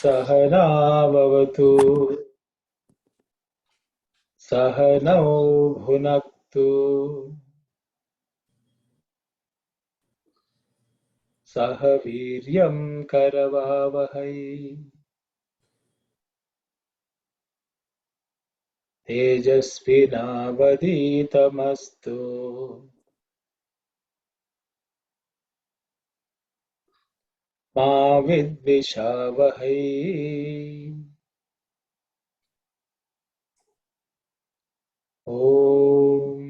सहनावतु सहनौ भुनक्तु सह वीर्यं करवावहै तेजस्विनावधीतमस्तु मा विद्विषावहै। ॐ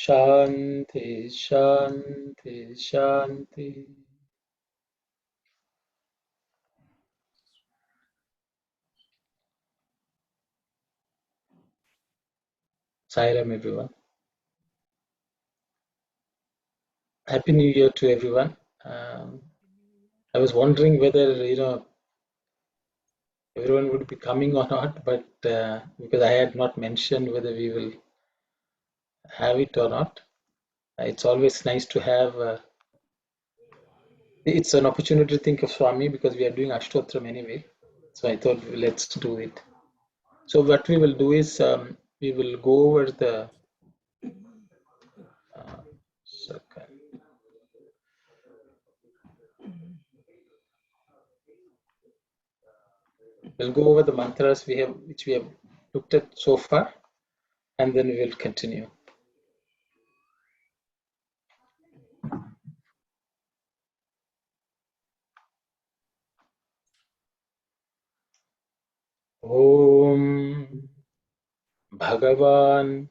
शान्ति शान्ति शान्ति। Sairam everyone. Happy New Year to everyone. I was wondering whether everyone would be coming or not, but because I had not mentioned whether we will have it or not. It's always nice to have. It's an opportunity to think of Swami because we are doing Ashtotram anyway. So I thought let's do it. So what we will do is we will go over the. We'll go over the mantras which we have looked at so far, and then we will continue. Om Bhagavan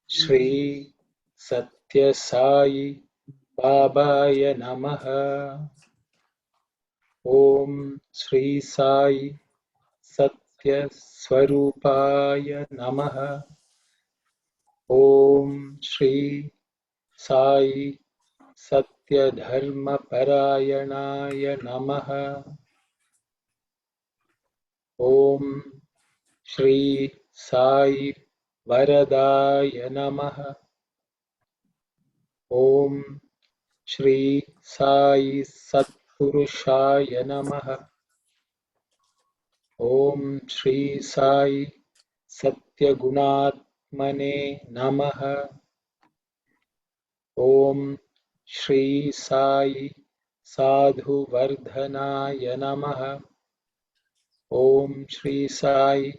Shri Sathya Sai Babaya Namaha. Om Shri Sai Sathya Swarupaya Namaha. Om Shri Sai Satya Dharma Parayanaya Namaha. Om Shri Sai Varadaya Namaha. Om Shri Sai Satpurushaya Namaha. Om Shri Sai Satyagunatmane Namaha. Om Shri Sai Sadhu Vardhanaya Namaha. Om Shri Sai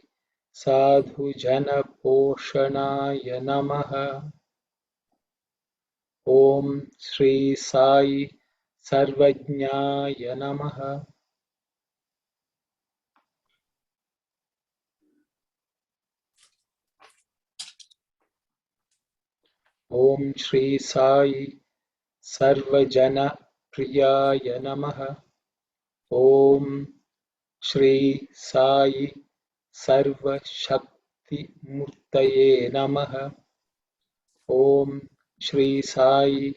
Sadhu Jana Poshanaya Namaha. Om Shri Sai Sarvajnaya Namaha. Om Shri Sai Sarvajana Priyaya Namaha. Om Shri Sai Sarva Shakti Murtaye Namaha. Om Shri Sai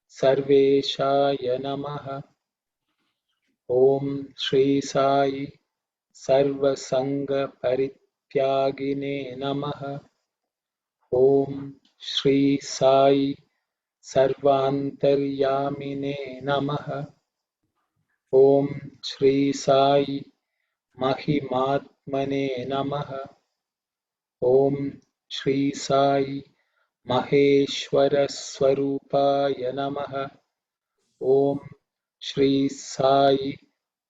Sarveshaya Namaha. Om Shri Sai Sarva Sangha Parityagine Namaha. Om Shri Sai Sarvantaryamine Namaha. Om Shri Sai Mahimatmane Namaha. Om Shri Sai Maheshwara Swarupaya Namaha. Om Shri Sai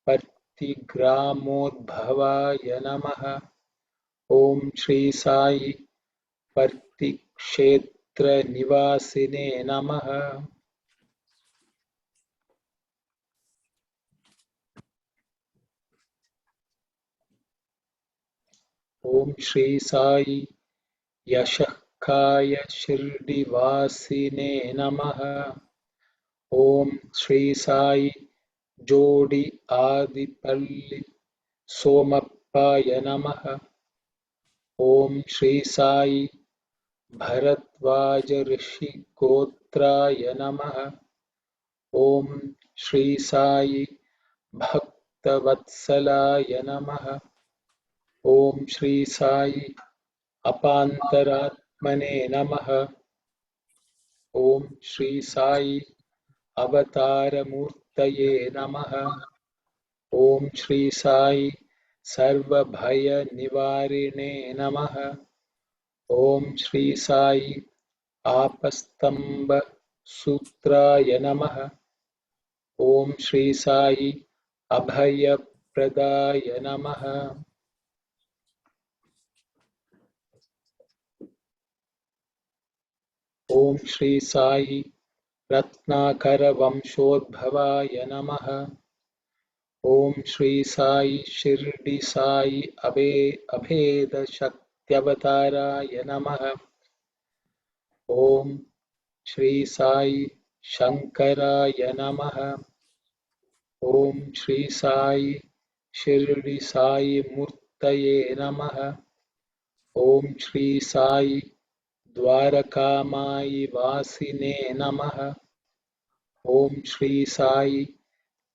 Partigramodbhavaya Namaha. Om Shri Sai Partikshetra Nivasine Namaha. Om Shri Sai Yashah Kaya Shirdivasine Namaha. Om Shri Sai Jodi Adipalli Somappaya Namaha. Om Shri Sai Bharadvaja Rishi Gotraya Namaha. Om Shri Sai Bhaktavatsalaya Namaha. Om Shri Sai Apantaratmane Namaha. Om Shri Sai Avataramurtaye Namaha. Om Shri Sai Sarvabhaya Nivarine Namaha. Om Shri Sai Apastamba Sutraya Namaha. Om Shri Sai Abhayapradaya Namaha. Om Shri Sai Ratnakara Vamshodbhavaya Namaha. Om Shri Sai Shirdi Sai Abheda Shaktiavataraya Namaha. Om Shri Sai Shankaraya Namaha. Om Shri Sai Shirdi Sai Murtaye Namaha. Om Shri Sai Dwarakamayi Vasine Namaha. Om Shri Sai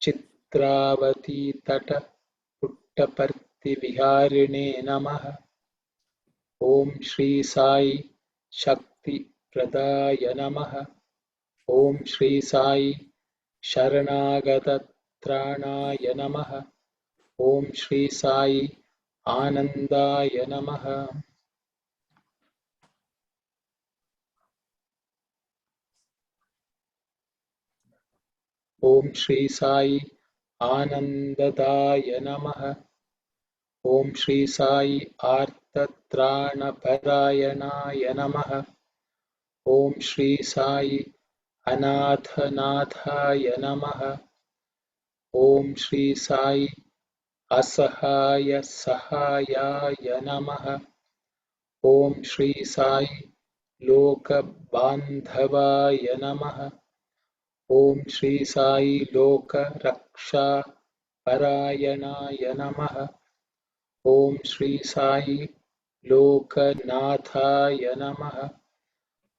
Chitravati Tata Puttaparthi Viharine Namaha. Om Shri Sai Shakti Pradaya Namaha. Om Shri Sai Sharanagata Tranaya Namaha. Om Shri Sai Anandaya Namaha. Om Shri Sai Anandadaya Namaha. Om Shri Sai Artatranaparayana Namaha. Om Shri Sai Anathanathaya Namaha. Om Shri Sai Asahaya Sahayaya Namaha. Om Shri Sai Lokabandhavaya Namaha. Om Shri Sai Loka Raksha Parayanaya Namaha. Om Shri Sai Lokanathaya Namaha.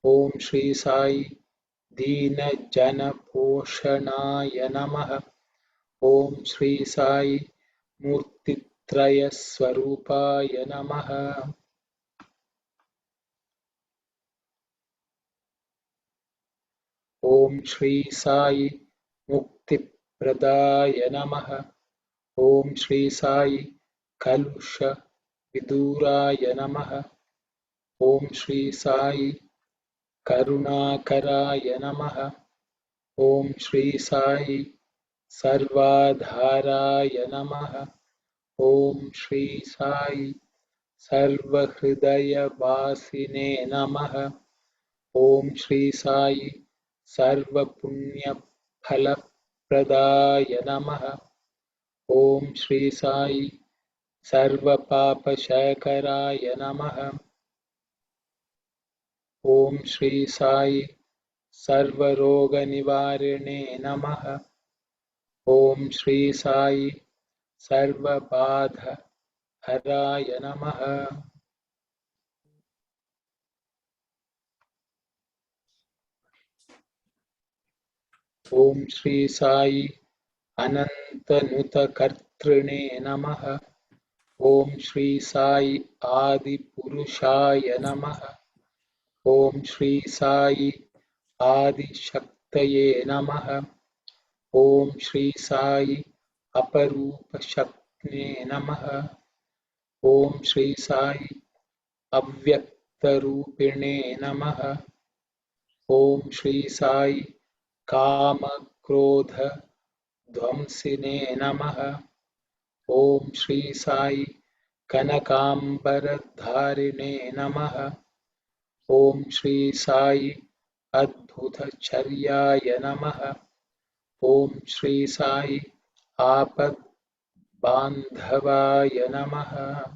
Om Shri Sai Dina Jana Poshanaya Namaha. Om Shri Sai Murtitraya Swarupaya Namaha. Om Shri Sai Muktipradaya Namaha. Om Shri Sai Kalusha Viduraya Namaha. Om Shri Sai Karunakaraya Namaha. Om Shri Sai Sarvadharaya Namaha. Om Shri Sai Sarvahridaya Vasine Namaha. Om Shri Sai Sarvapunya Phalapradaya Namaha. Om Shri Sai Sarvapapashakaraya Namaha. Om Shri Sai Sarvaroganivarine Namaha. Om Shri Sai Sarvabadha Haraya Namaha. Om Shri Sai Anantanuta Kartrine Namaha. Om Shri Sai Adi Purushaya Namaha. Om Shri Sai Adi Shaktaye Namaha. Om Shri Sai Aparupa Shakne Namaha. Om Shri Sai Avyaktarupine Namaha. Om Shri Sai Kama Krodha Dvamsine Namaha. Om Shri Sai Kanakambaradharine Namaha. Om Shri Sai Adbhutacharyaya Namaha. Om Shri Sai Apad Bandhavaya Namaha.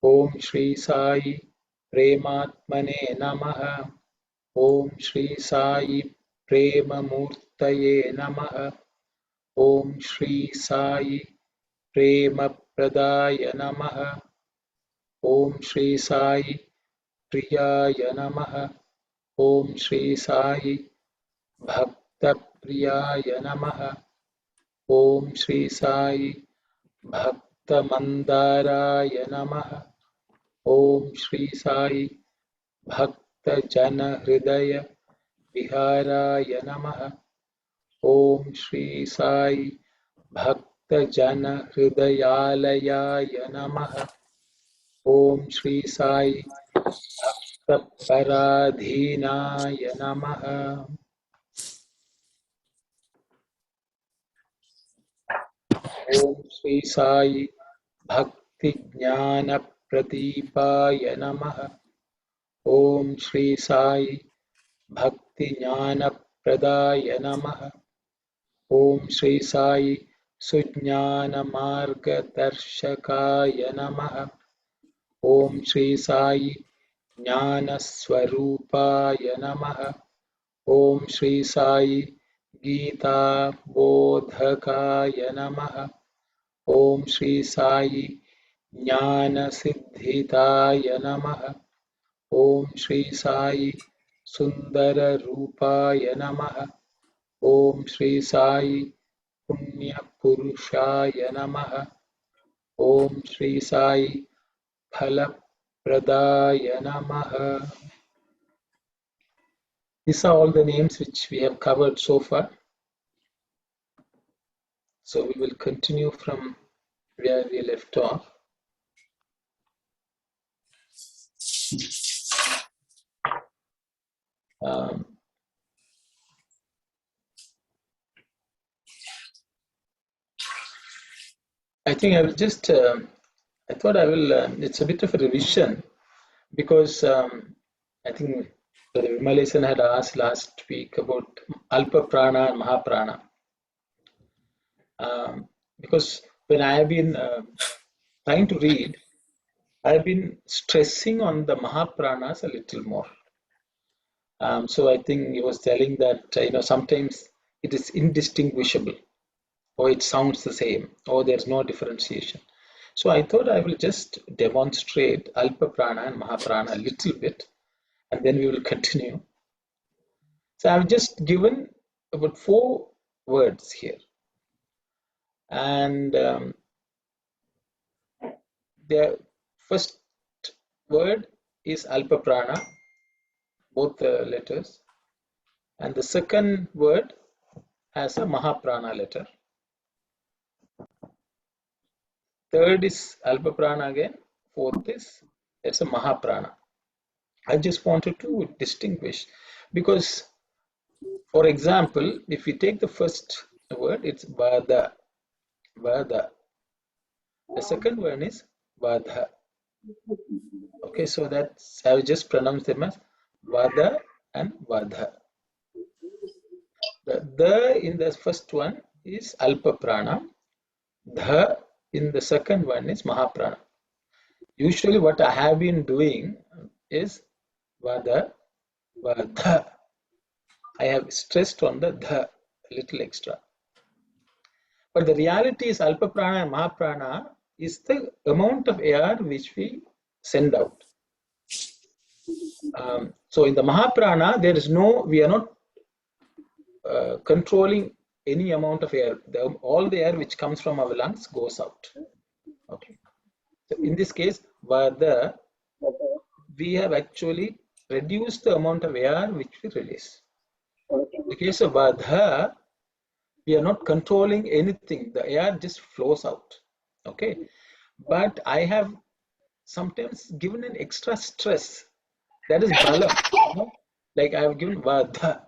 Om Shri Sai Prematmane Namaha. Om Shri Sai Premamurtaye Namaha. Om Shri Sai Premapradaya Namaha. Om Shri Sai Priyaya Namaha. Om Shri Sai Bhaktapriyaya Namaha. Om Shri Sai Bhaktamandaraaya Namaha. Om Shri Sai Bhaktajanahridaya Viharaya Namaha. Om Shri Sai Bhaktajanahridayalaya Namaha. Om Shri Sai Bhaktaparadhinaya Namaha. Om Shri Sai Bhakti Jnana Pradipaya Namaha. Om Shri Sai Bhakti Jnana Pradaya Namaha. Om Shri Sai Sujnana Marga Darshakaya Namaha. Om Shri Sai Jnana Swarupaya Namaha. Om Shri Sai Gita Bodhakaya Namaha. Om Shri Sai Jnana Siddhitaya Namaha. Om Shri Sai Sundara Rupaya Namaha. Om Shri Sai Punya Purushaya Namaha. Om Shri Sai Phalapradaya Namaha. These are all the names which we have covered so far. So we will continue from where we left off. I think I will just, I thought I will, it's a bit of a revision because I think the Vimalesan had asked last week about Alpa Prana and Mahaprana. Because when I have been trying to read, I have been stressing on the Mahapranas a little more. So I think he was telling that, sometimes it is indistinguishable, or it sounds the same, or there's no differentiation. So I thought I will just demonstrate Alpa Prana and Mahaprana a little bit, and then we will continue. So I've just given about 4 words here. And the first word is Alpa Prana, both the letters. And the second word has a Mahaprana letter. Third is Alpa Prana again. Fourth is it's a Mahaprana. I just wanted to distinguish because, for example, if we take the first word, it's Vada. Vada. The second one is Vadha. Okay, so that's, I will just pronounce them as Vada and Vadha. The in the first one is Alpa Prana. The in the second one is Mahaprana. Usually what I have been doing is Vada, Vadha. I have stressed on the a little extra. But the reality is Alpa Prana and Mahaprana is the amount of air which we send out. So in the Mahaprana, there is no, we are not controlling any amount of air. All the air which comes from our lungs goes out. Okay. So in this case, Vada, we have actually reduced the amount of air which we release. In the case of Vadha, we are not controlling anything. The air just flows out. Okay. But I have sometimes given an extra stress. That is Balam. Like I have given Vadha.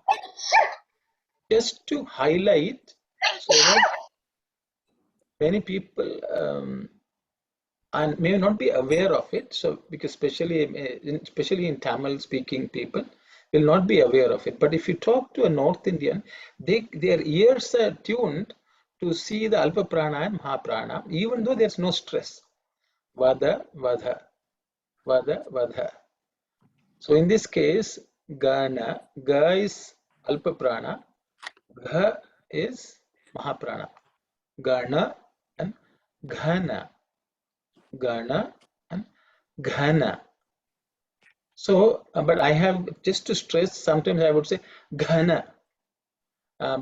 Just to highlight so that many people and may not be aware of it. So because especially in Tamil speaking people will not be aware of it. But if you talk to a North Indian, their ears are tuned to see the Alpa Prana and Mahaprana, even though there's no stress. Vada, Vadha. Vada, Vadha. So in this case, Gana, Ga is Alpa Prana, Gha is Mahaprana. Gana and Ghana. Gana and Ghana. So, but I have just to stress, sometimes I would say Ghana.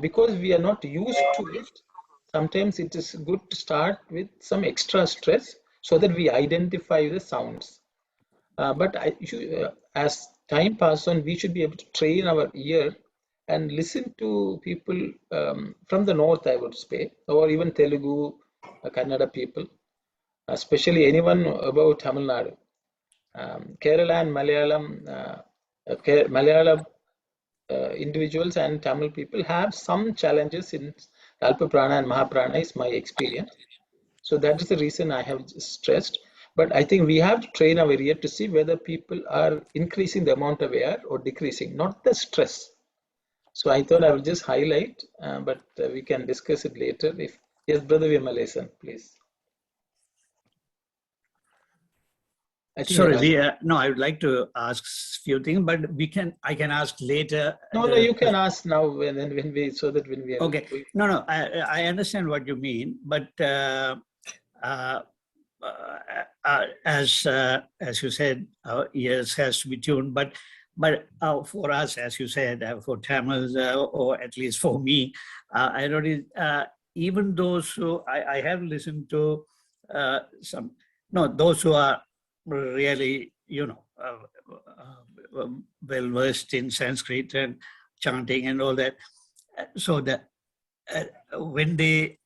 Because we are not used to it, sometimes it is good to start with some extra stress so that we identify the sounds. But as time passes on, we should be able to train our ear and listen to people from the north, I would say, or even Telugu, Kannada people, especially anyone about Tamil Nadu. Kerala and Malayalam individuals and Tamil people have some challenges in Alpa Prana and Mahaprana is my experience. So that is the reason I have stressed. But I think we have to train our ear to see whether people are increasing the amount of air or decreasing, not the stress. So I thought I will just highlight, but we can discuss it later. If yes, Brother Vimalesan, please. I think Sorry, no, I would like to ask a few things, but I can ask later. No, you can ask now when we so that when we are okay. No, I understand what you mean, but as you said, our ears has to be tuned, but for us, as you said, for Tamils, or at least for me, I noticed even those who I have listened to those who are really, well versed in Sanskrit and chanting and all that. So that when they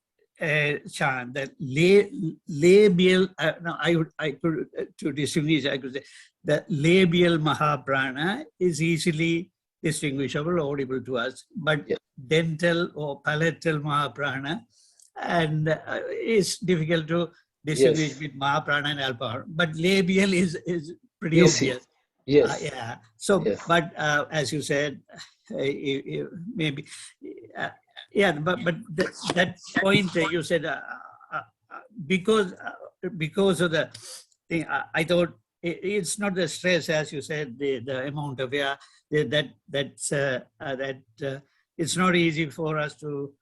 chant, that labial, I could to distinguish, I could say the labial Mahaprana is easily distinguishable, audible to us, but dental or palatal Mahaprana and is difficult to distinguish with Mahaprana and Alpa, but labial is pretty easy. obvious. Yes. Yeah. So, but as you said, maybe, but that point you said, because of the thing, I thought it's not the stress, as you said, the amount of air that it's not easy for us to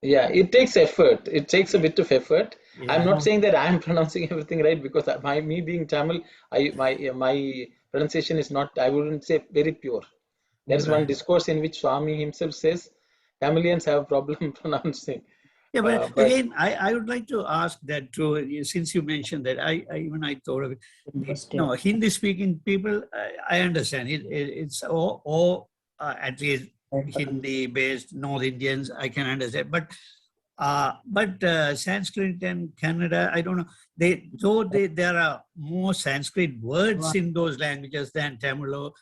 it takes effort. It takes a bit of effort. I'm not saying that I'm pronouncing everything right, because me being Tamil, my pronunciation is not, I wouldn't say very pure. There's one discourse in which Swami himself says Tamilians have a problem pronouncing. Yeah, but again, I would like to ask that too, since you mentioned that, I thought of it. No, Hindi-speaking people, I understand it. It's or at least Hindi-based North Indians, I can understand. But Sanskrit and Kannada, I don't know. There are more Sanskrit words in those languages than Tamil,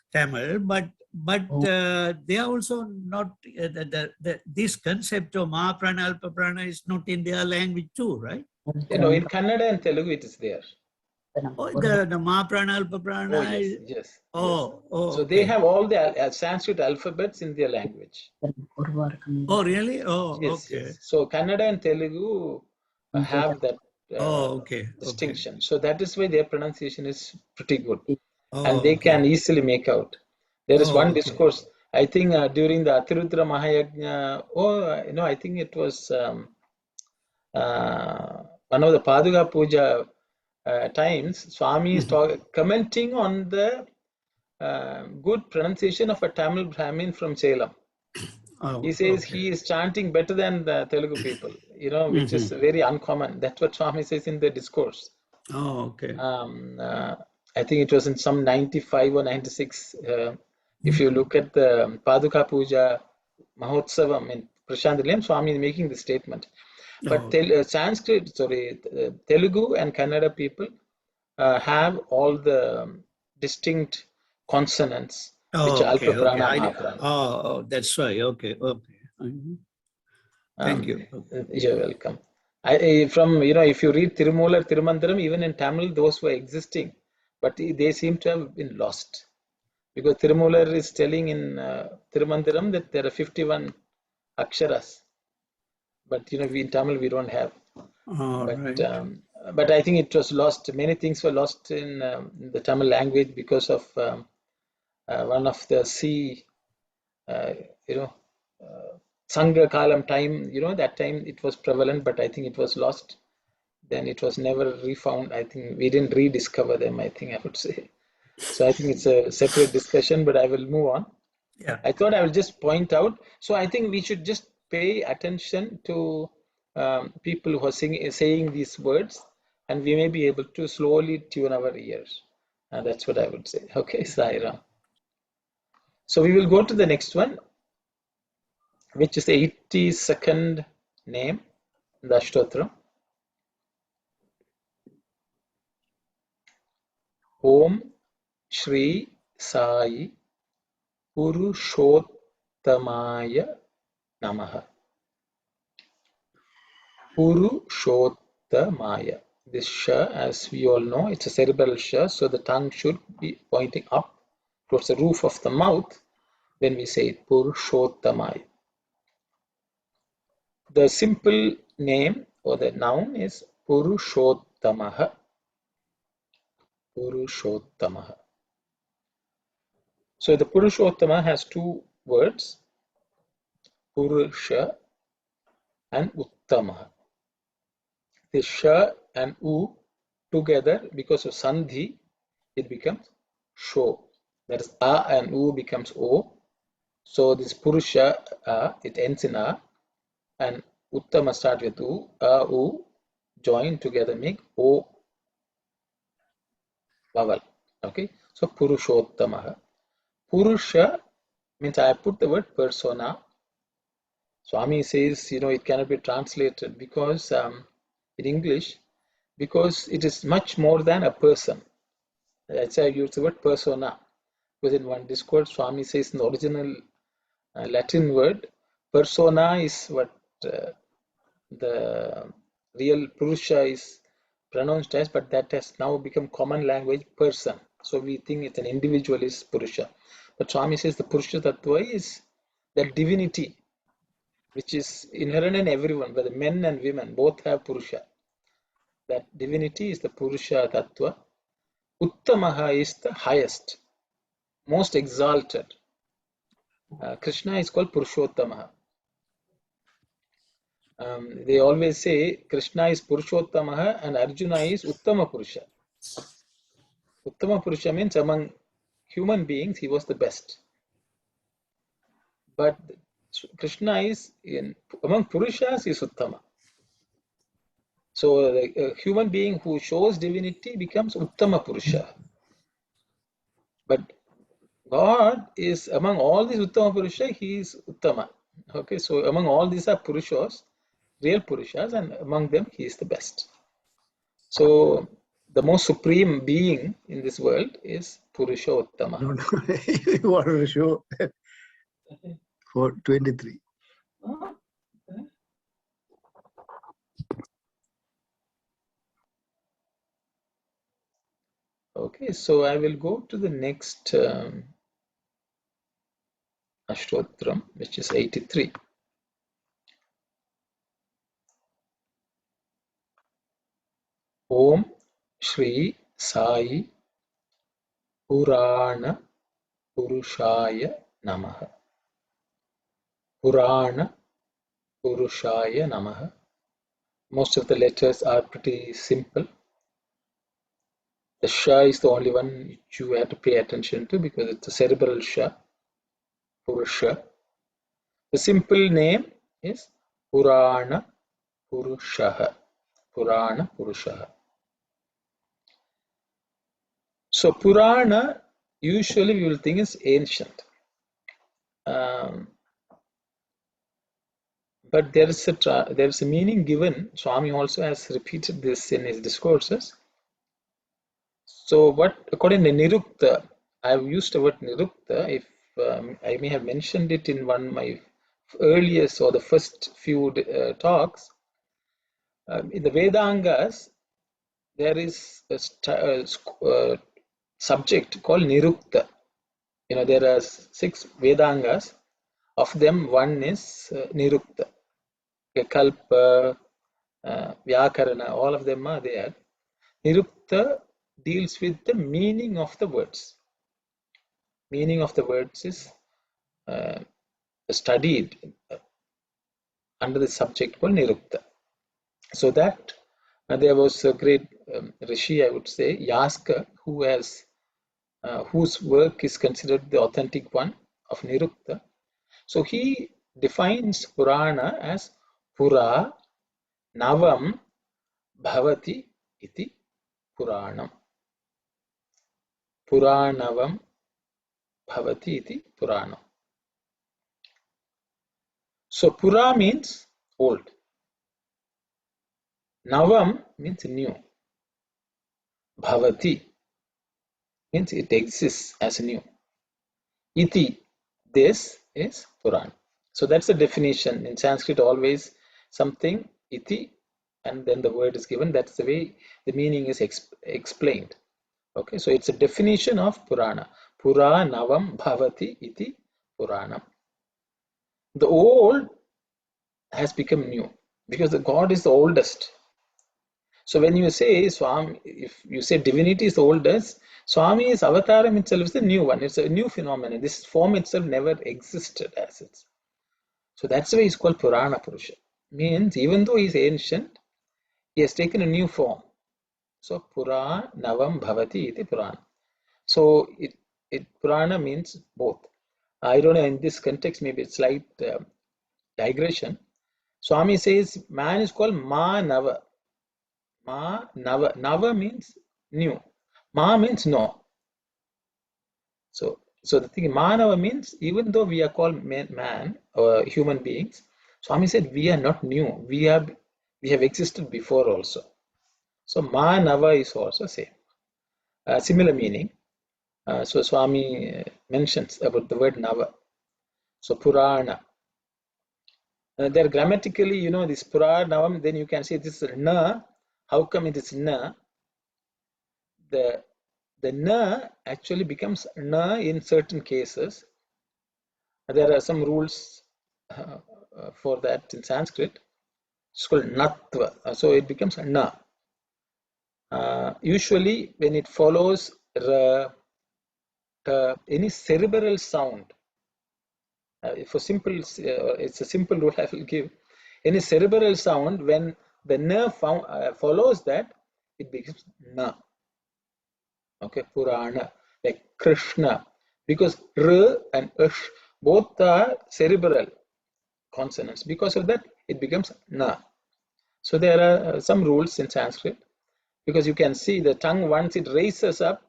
but they are also not, this concept of Mahaprana, Alpa Prana is not in their language too, right? In Kannada and Telugu it is there. Oh, the Mahaprana, Alpa Prana. Oh, yes. So they have all the Sanskrit alphabets in their language. Oh, really? Oh, yes, okay. Yes. So Kannada and Telugu have that distinction. Okay. So that is why their pronunciation is pretty good. Oh, and they can easily make out. There is one discourse, I think during the Atirudra Mahayajna, I think it was one of the Paduka Puja times, Swami is commenting on the good pronunciation of a Tamil Brahmin from Salem. He says he is chanting better than the Telugu people, which is very uncommon. That's what Swami says in the discourse. Oh, okay. I think it was in some 95 or 96. If you look at the Paduka Puja Mahotsavam in Prashantilayam, Swami is making the statement. But Telugu and Kannada people have all the distinct consonants, which are Alpa Prana, Mahaprana. Oh, that's right. Okay. Thank you. You're welcome. If you read Tirumular, Tirumandaram, even in Tamil, those were existing, but they seem to have been lost. Because Tirumular is telling in Tirumandaram that there are 51 aksharas. But, in Tamil, we don't have. Right. but I think it was lost. Many things were lost in the Tamil language because of one of the you know, Sangha Kalam time, that time it was prevalent, but I think it was lost. Then it was never refound. I think we didn't rediscover them, I think I would say. So I think it's a separate discussion, but I will move on. Yeah. I thought I will just point out. So I think we should just pay attention to people who are saying these words, and we may be able to slowly tune our ears. And that's what I would say. Okay, Saira. So we will go to the next one, which is the 82nd name, the Ashtotram. Om Shri Sai Purushottamaya Namaha. Purushottamaya. This sh, as we all know, it's a cerebral sh, so the tongue should be pointing up towards the roof of the mouth when we say it, Purushottamaya. The simple name or the noun is Purushottamaha. Purushottamaha. So the Purushottama has two words, Purusha and Uttama. The Sha and U together, because of Sandhi, it becomes Sho. That is A and U becomes O. So this Purusha, it ends in A, and Uttama start with U. A, U join together make O vowel. Okay, so Purushottamaha. Purusha means I put the word persona. Swami says, it cannot be translated because in English, because it is much more than a person. That's why I use the word persona. Because in one discourse, Swami says in the original Latin word, persona is what the real Purusha is pronounced as, but that has now become common language, person. So we think it's an individual is Purusha. But Swami says the Purusha Tattva is that divinity which is inherent in everyone, whether men and women both have Purusha. That divinity is the Purusha Tattva. Uttamaha is the highest, most exalted. Krishna is called Purushottamaha. They always say Krishna is Purushottamaha and Arjuna is Uttama Purusha. Uttama Purusha means among human beings he was the best. But Krishna is among Purushas is Uttama. So a human being who shows divinity becomes Uttama Purusha. But God is among all these Uttama Purusha, he is Uttama. Okay, so among all these are Purushas, real Purushas, and among them he is the best. So the most supreme being in this world is Purusha Uttama. No, you want to show for 23. Okay, so I will go to the next Ashtotram, which is 83. Om Shri Sai Purana Purushaya Namaha. Purana Purushaya Namaha. Most of the letters are pretty simple. The Sha is the only one which you have to pay attention to because it's a cerebral Sha, Purusha. The simple name is Purana Purushaha. Purana Purushaha. So Purana, usually we will think is ancient. But there is a meaning given. Swami also has repeated this in his discourses. So what, according to Nirukta, I have used the word Nirukta. If I may have mentioned it in one of my earliest or the first few talks. In the Vedangas, there is a subject called Nirukta. There are 6 Vedangas. Of them, one is Nirukta. Kalpa, Vyakarana, all of them are there. Nirukta deals with the meaning of the words. Meaning of the words is studied under the subject called Nirukta. So that there was a great rishi, I would say, Yaska, who has whose work is considered the authentic one of Nirukta. So he defines Purana as Pura Navam Bhavati iti Puranam. Puranavam Bhavati iti Puranam. So Pura means old. Navam means new. Bhavati means it exists as new. Iti, this is Puran. So that's the definition. In Sanskrit, always something, iti, and then the word is given. That's the way the meaning is explained. Okay, so it's a definition of Purana. Pura Navam Bhavati iti Puranam. The old has become new because the God is the oldest. So when you say Swami, if you say divinity is the oldest, Swami is avataram itself is the new one. It's a new phenomenon. This form itself never existed as it's. So that's why he's called Purana Purusha. Means even though he's ancient, he has taken a new form. So Pura Navam Bhavati iti Purana. So it Purana means both. I don't know, in this context, maybe it's slight digression. Swami says man is called Ma Nava. Ma Nava. Nava means new. Ma means no. So the thing Manava means even though we are called man or human beings, Swami said we are not new. We have existed before also. So Manava is also same. Similar meaning. So Swami mentions about the word Nava. So Purana. There grammatically, this Puranavam, then you can say this is Na. How come it is Na? The Na actually becomes Na in certain cases. There are some rules for that in Sanskrit. It's called Natva. So it becomes Na. Usually when it follows any cerebral sound, for simple, it's a simple rule I will give. Any cerebral sound, when the nerve follows that, it becomes Na. Okay, Purana, like Krishna, because R and Ush both are cerebral consonants. Because of that, it becomes Na. So there are some rules in Sanskrit, because you can see the tongue, once it raises up,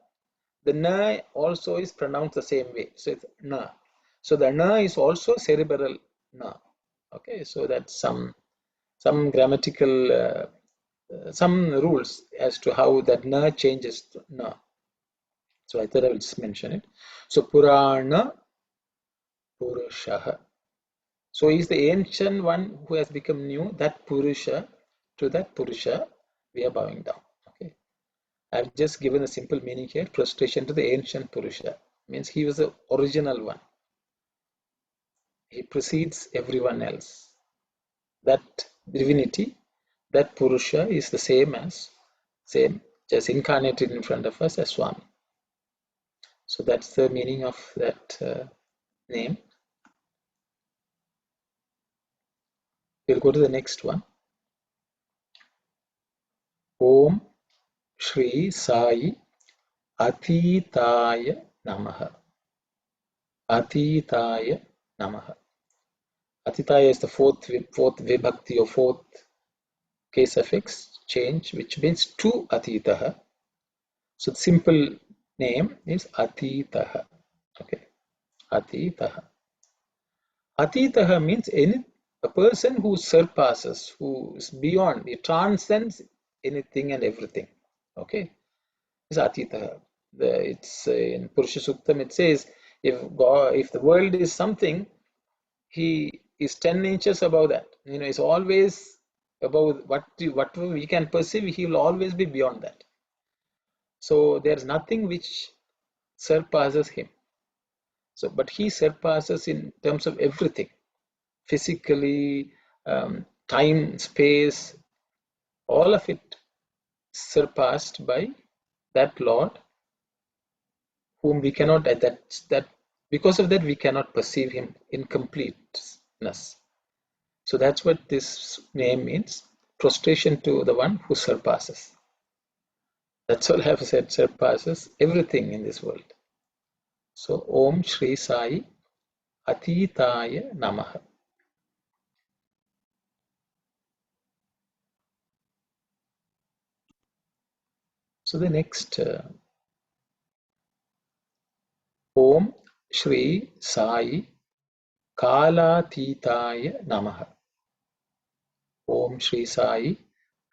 the Na also is pronounced the same way. So it's Na. So the Na is also cerebral Na. Okay, so that's some grammatical, some rules as to how that Na changes to Na. So I thought I will just mention it. So Purana Purushaha. So he's the ancient one who has become new. That Purusha, to that Purusha, we are bowing down. Okay. I've just given a simple meaning here. Prostration to the ancient Purusha means he was the original one. He precedes everyone else. That divinity, that Purusha is the same, just incarnated in front of us as Swami. So that's the meaning of that name. We'll go to the next one. Om Shri Sai Atitaya Namaha. Atitaya Namaha. Atitaya is the fourth vibhakti or fourth case suffix change, which means to Atitaha. So the simple name is Atitaha. Okay, Atitaha. Atitaha means a person who surpasses, who is beyond, it transcends anything and everything. Okay, it's Atitaha. It's in Purusha Suktam. It says if the world is something, he is 10 inches above that. It's always above what we can perceive. He will always be beyond that. So there's nothing which surpasses him. So, but he surpasses in terms of everything, physically, time, space, all of it surpassed by that Lord whom we cannot, that because of that we cannot perceive him in completeness. So that's what this name means, prostration to the one who surpasses. That's all I have said, surpasses everything in this world. So Om Shri Sai Atitaya Namaha. So the next Om Shri Sai Kalatitaya Namaha. Om Shri Sai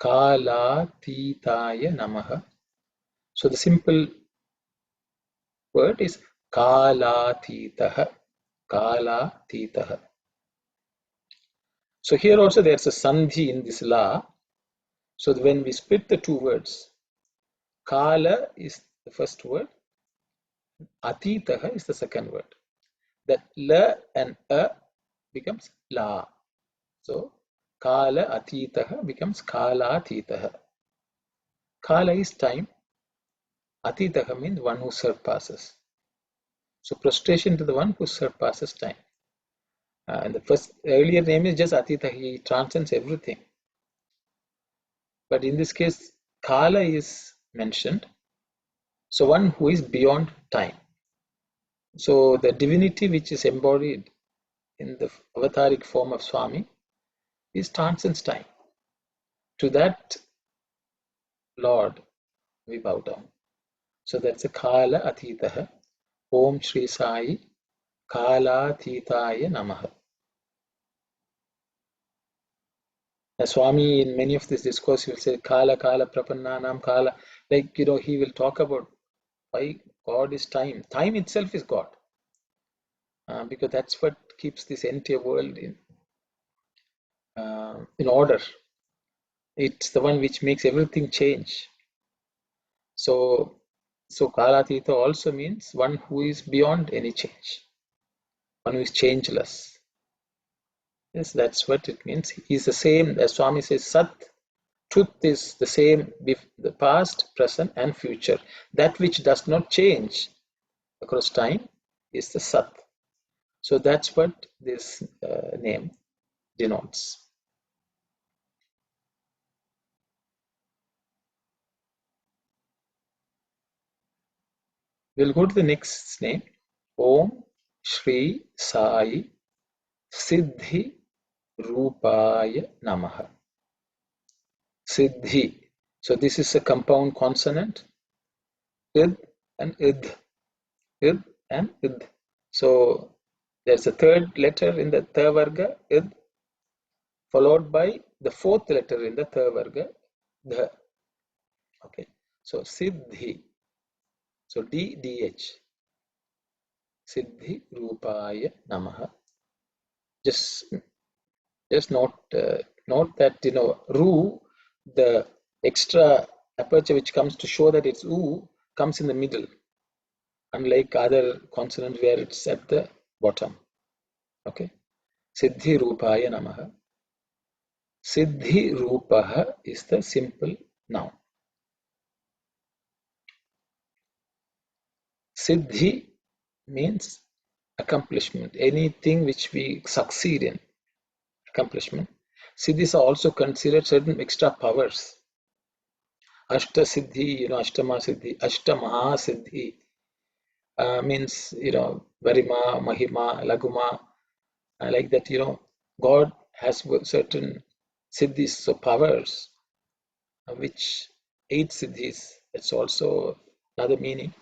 Kalatitaya Namaha. So the simple word is Kalatitaha. Kalatitaha. So here also there's a sandhi in this la. So when we split the two words, Kala is the first word, Atitaha is the second word. That la and a becomes la. So Kala Atitaha becomes Kala Atitaha. Kala is time. Atitaha means one who surpasses. So prostration to the one who surpasses time. And the first earlier name is just Atitaha. He transcends everything. But in this case, Kala is mentioned. So one who is beyond time. So the divinity which is embodied in the avataric form of Swami is transcends time. To that Lord we bow down. So that's a Kala Atitaha. Om Shri Sai Kala Atitaya Namaha. Swami in many of this discourse he will say Kala Kala Prapannanam Kala. Like he will talk about why God is time. Time itself is God. Because that's what keeps this entire world in order. It's the one which makes everything change. So Kalatita also means one who is beyond any change, one who is changeless. Yes, that's what it means. He's the same, as Swami says, Sat, truth is the same with the past, present, and future. That which does not change across time is the Sat. So that's what this name denotes. We'll go to the next name. Om Shri Sai Siddhi Rupaya Namaha. Siddhi. So this is a compound consonant. Id and id. Id and id. So there's a third letter in the Thavarga, id, followed by the fourth letter in the Thavarga, dha. Okay. So Siddhi. So DH. Siddhi Rupaya Namaha. Just note that Ru, the extra aperture which comes to show that it's U, comes in the middle, unlike other consonants where it's at the bottom. Okay. Siddhi Rupaya Namaha. Siddhi Rupaha is the simple noun. Siddhi means accomplishment, anything which we succeed in, accomplishment. Siddhis are also considered certain extra powers. Ashta Siddhi, Ashtama Siddhi, Ashtamaha Siddhi means, Varima, Mahima, Laguma, like that, God has certain Siddhis, so powers, which 8 Siddhis, that's also another meaning.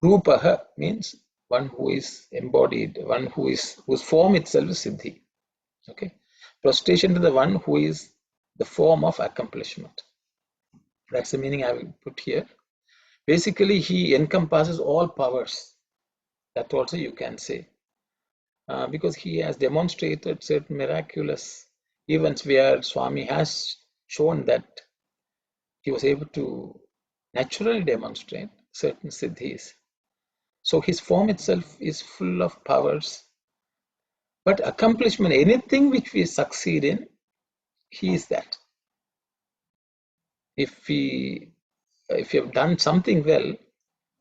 Rupaha means one who is embodied, one whose form itself is Siddhi. Okay. Prostration to the one who is the form of accomplishment. That's the meaning I will put here. Basically, he encompasses all powers. That also you can say. Because he has demonstrated certain miraculous events where Swami has shown that he was able to naturally demonstrate certain siddhis. So his form itself is full of powers. But accomplishment, anything which we succeed in, he is that. if we have done something well,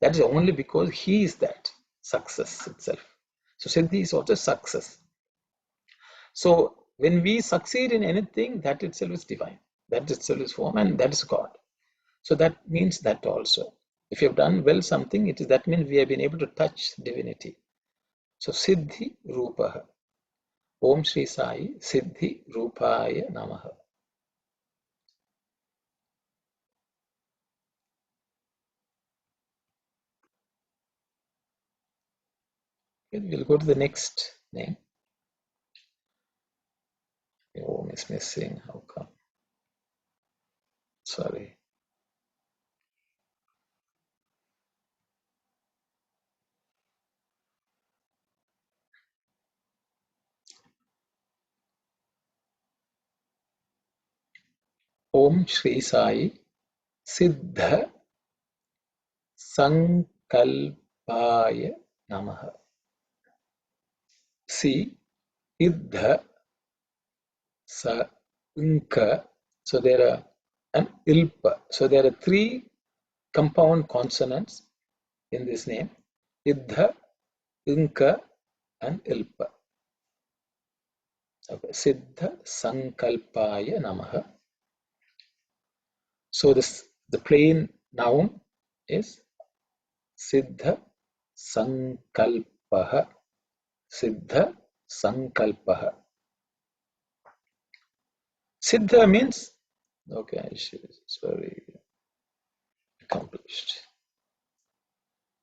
that is only because he is that success itself. So Siddhi is also success. So when we succeed in anything, that itself is divine, that itself is form, and that is God. So that means that also. If you have done well something, that means we have been able to touch divinity. So Siddhi Rupaha. Om Shri Sai Siddhi Rupaya Namaha. We'll go to the next name. Om is missing. How come? Sorry. Om Shri Sai Siddha Sankalpaya Namaha. See, Siddha Sanka. So there are an Ilpa. So there are three compound consonants in this name. Siddha, Inka, and Ilpa. Okay. Siddha Sankalpaya Namaha. So the plain noun is Siddha Sankalpaha. Siddha Sankalpaha. Siddha means, okay, it's very accomplished.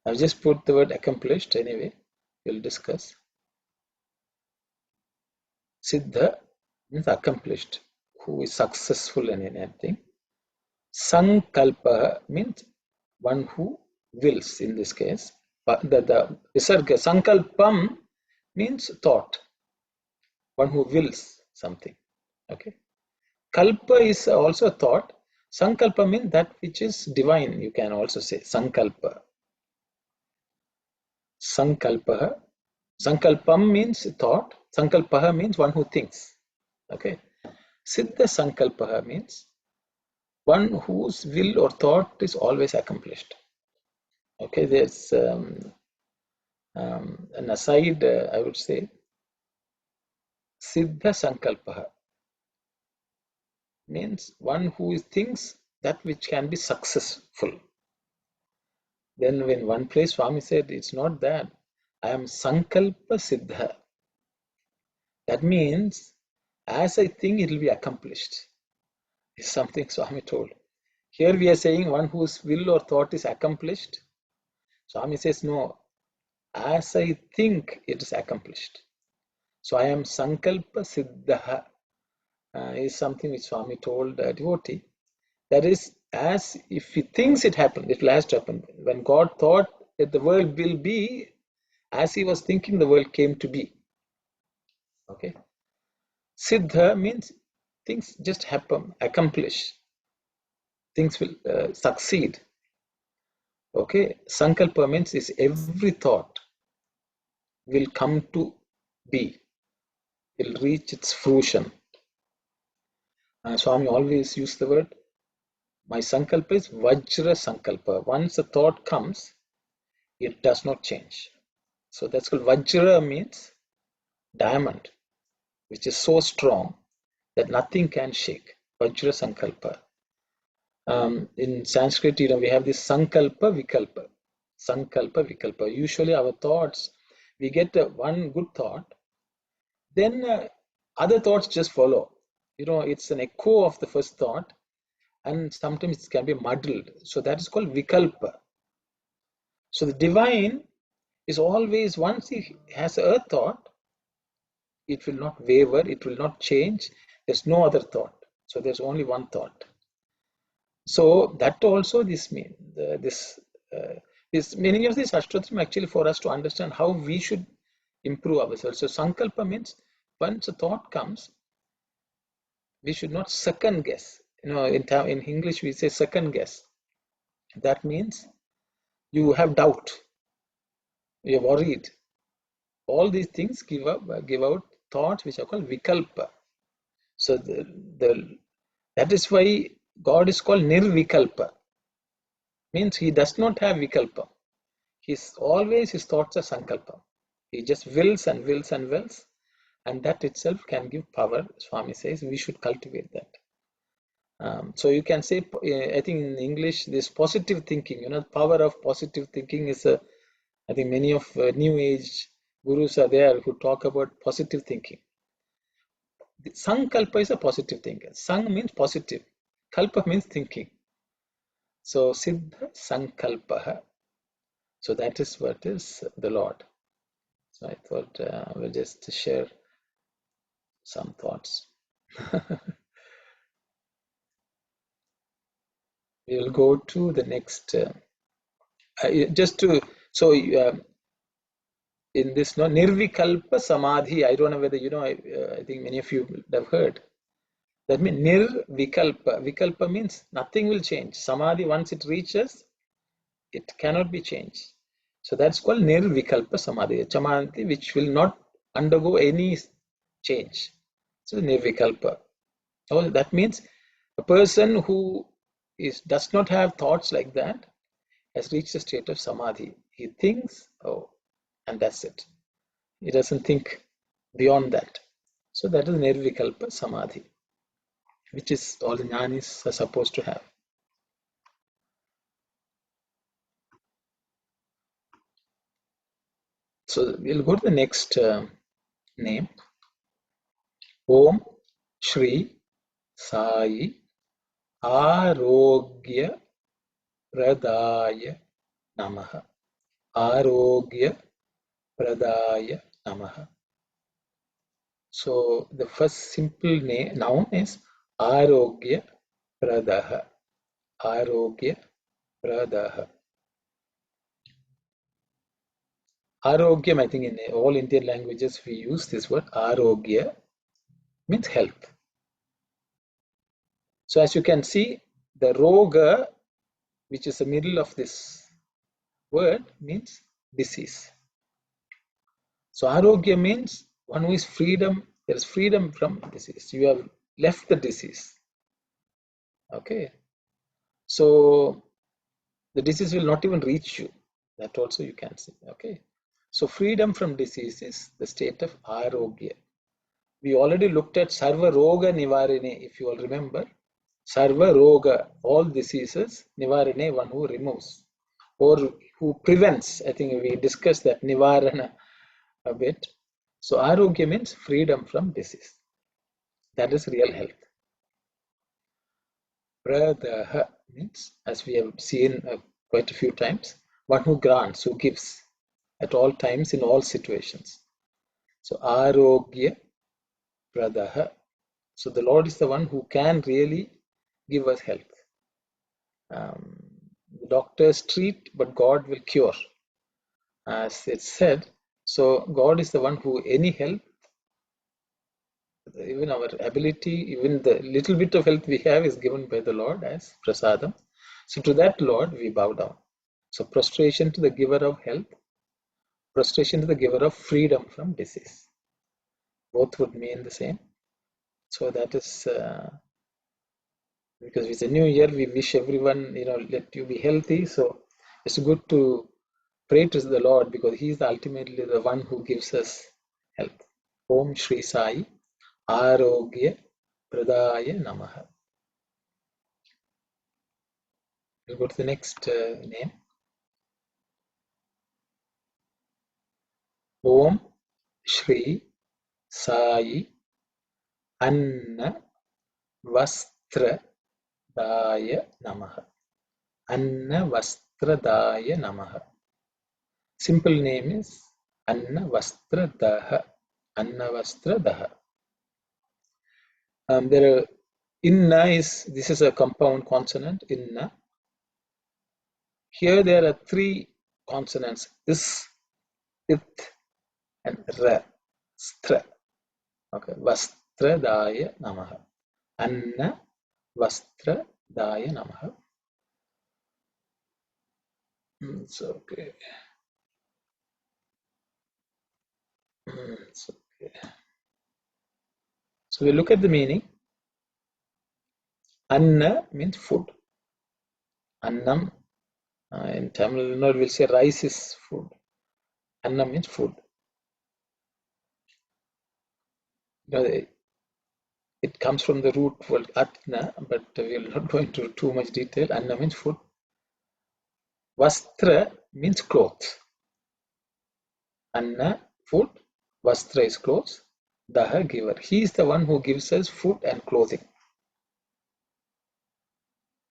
I've just put the word accomplished anyway. We'll discuss. Siddha means accomplished, who is successful in anything. Sankalpa means one who wills in this case. But the visarga, sankalpam means thought, one who wills something. Okay. Kalpa is also thought. Sankalpa means that which is divine, you can also say. Sankalpa. Sankalpa. Sankalpam means thought. Sankalpaha means one who thinks. Okay. Siddha Sankalpaha means one whose will or thought is always accomplished. Okay, there's an aside, I would say, Siddha Sankalpaha means one who thinks that which can be successful. Then when one place Swami said, it's not that, I am Sankalpa Siddha. That means, as I think, it will be accomplished. Is something Swami told. Here we are saying one whose will or thought is accomplished. Swami says, no, as I think it is accomplished. So I am Sankalpa Siddha is something which Swami told a devotee. That is, as if he thinks it happened, it will have to happen. When God thought that the world will be, as he was thinking, the world came to be. Okay. Siddha means things just happen, accomplish. Things will succeed. Okay. Sankalpa means is every thought will come to be, will reach its fruition. Swami always used the word, my Sankalpa is Vajra Sankalpa. Once a thought comes, it does not change. So that's called Vajra, means diamond, which is so strong that nothing can shake. Vajra Sankalpa. In Sanskrit, we have this Sankalpa Vikalpa. Sankalpa Vikalpa. Usually our thoughts, we get one good thought, then other thoughts just follow. It's an echo of the first thought, and sometimes it can be muddled. So that is called Vikalpa. So the divine is always, once he has a thought, it will not waver, it will not change. There's no other thought. So there's only one thought. So that also this means, this many of these Ashtottram actually for us to understand how we should improve ourselves. So Sankalpa means once a thought comes, we should not second guess. In English we say second guess. That means you have doubt, you're worried. All these things give out thoughts which are called Vikalpa. So that is why God is called Nirvikalpa, means he does not have Vikalpa. His thoughts are Sankalpa. He just wills and wills and wills, and that itself can give power. Swami says we should cultivate that. So you can say, I think in English, this positive thinking, power of positive thinking is I think many of new age gurus are there who talk about positive thinking. Sankalpa is a positive thinker. Sang means positive. Kalpa means thinking. So Siddha Sankalpaha. So that is what is the Lord. So I thought we'll just share some thoughts. We'll go to the next. Just to so in this Nirvikalpa Samadhi. I don't know whether I think many of you have heard. That means Nirvikalpa. Vikalpa means nothing will change. Samadhi, once it reaches, it cannot be changed. So that's called Nirvikalpa Samadhi. Samadhi which will not undergo any change. So Nirvikalpa. So that means a person who does not have thoughts like that has reached a state of Samadhi. He thinks, oh, and that's it. He doesn't think beyond that. So that is Nirvikalpa Samadhi, which is all the jnanis are supposed to have. So we'll go to the next name. Om Shri Sai Arogya Pradaya Namaha. Arogya Pradaya Namaha. So the first simple noun is Arogya Pradaha. Arogya Pradaha. Arogyam, I think in all Indian languages we use this word. Arogya means health. So as you can see, the roga, which is the middle of this word, means disease. So arogya means one who is freedom. There is freedom from disease. You have left the disease. Okay. So the disease will not even reach you. That also you can see. Okay. So freedom from disease is the state of arogya. We already looked at Sarva Roga Nivarine, if you all remember. Sarva Roga, all diseases, Nivarine, one who removes or who prevents. I think we discussed that Nivarana a bit. So Arogya means freedom from disease. That is real health. Pradaha means, as we have seen quite a few times, one who grants, who gives at all times in all situations. So Arogya Pradaha. So the Lord is the one who can really give us health. The doctors treat, but God will cure, as it's said. So God is the one who any health, even our ability, even the little bit of health we have is given by the Lord as prasadam. So to that Lord we bow down. So prostration to the giver of health, prostration to the giver of freedom from disease. Both would mean the same. So that is because it's a new year, we wish everyone, let you be healthy. So it's good to pray to the Lord because He is ultimately the one who gives us health. Om Shri Sai Arogya Pradaya Namaha. We'll go to the next name. Om Shri Sai Anna Vastra Daya Namaha. Anna Vastra Daya Namaha. Simple name is Anna Vastra Daha. Anna Vastra Daha. There are Inna this is a compound consonant, Inna. Here there are three consonants, Is, It, and Ra. Stra. Okay, Vastra Daya Namaha. Anna Vastra Daya Namaha. It's okay. It's okay. So we look at the meaning. Anna means food. Annam, in Tamil, we'll say rice is food. Anna means food. It comes from the root word atna, but we'll not go into too much detail. Anna means food. Vastra means clothes. Anna, food. Vastra is clothes. Daha, giver. He is the one who gives us food and clothing.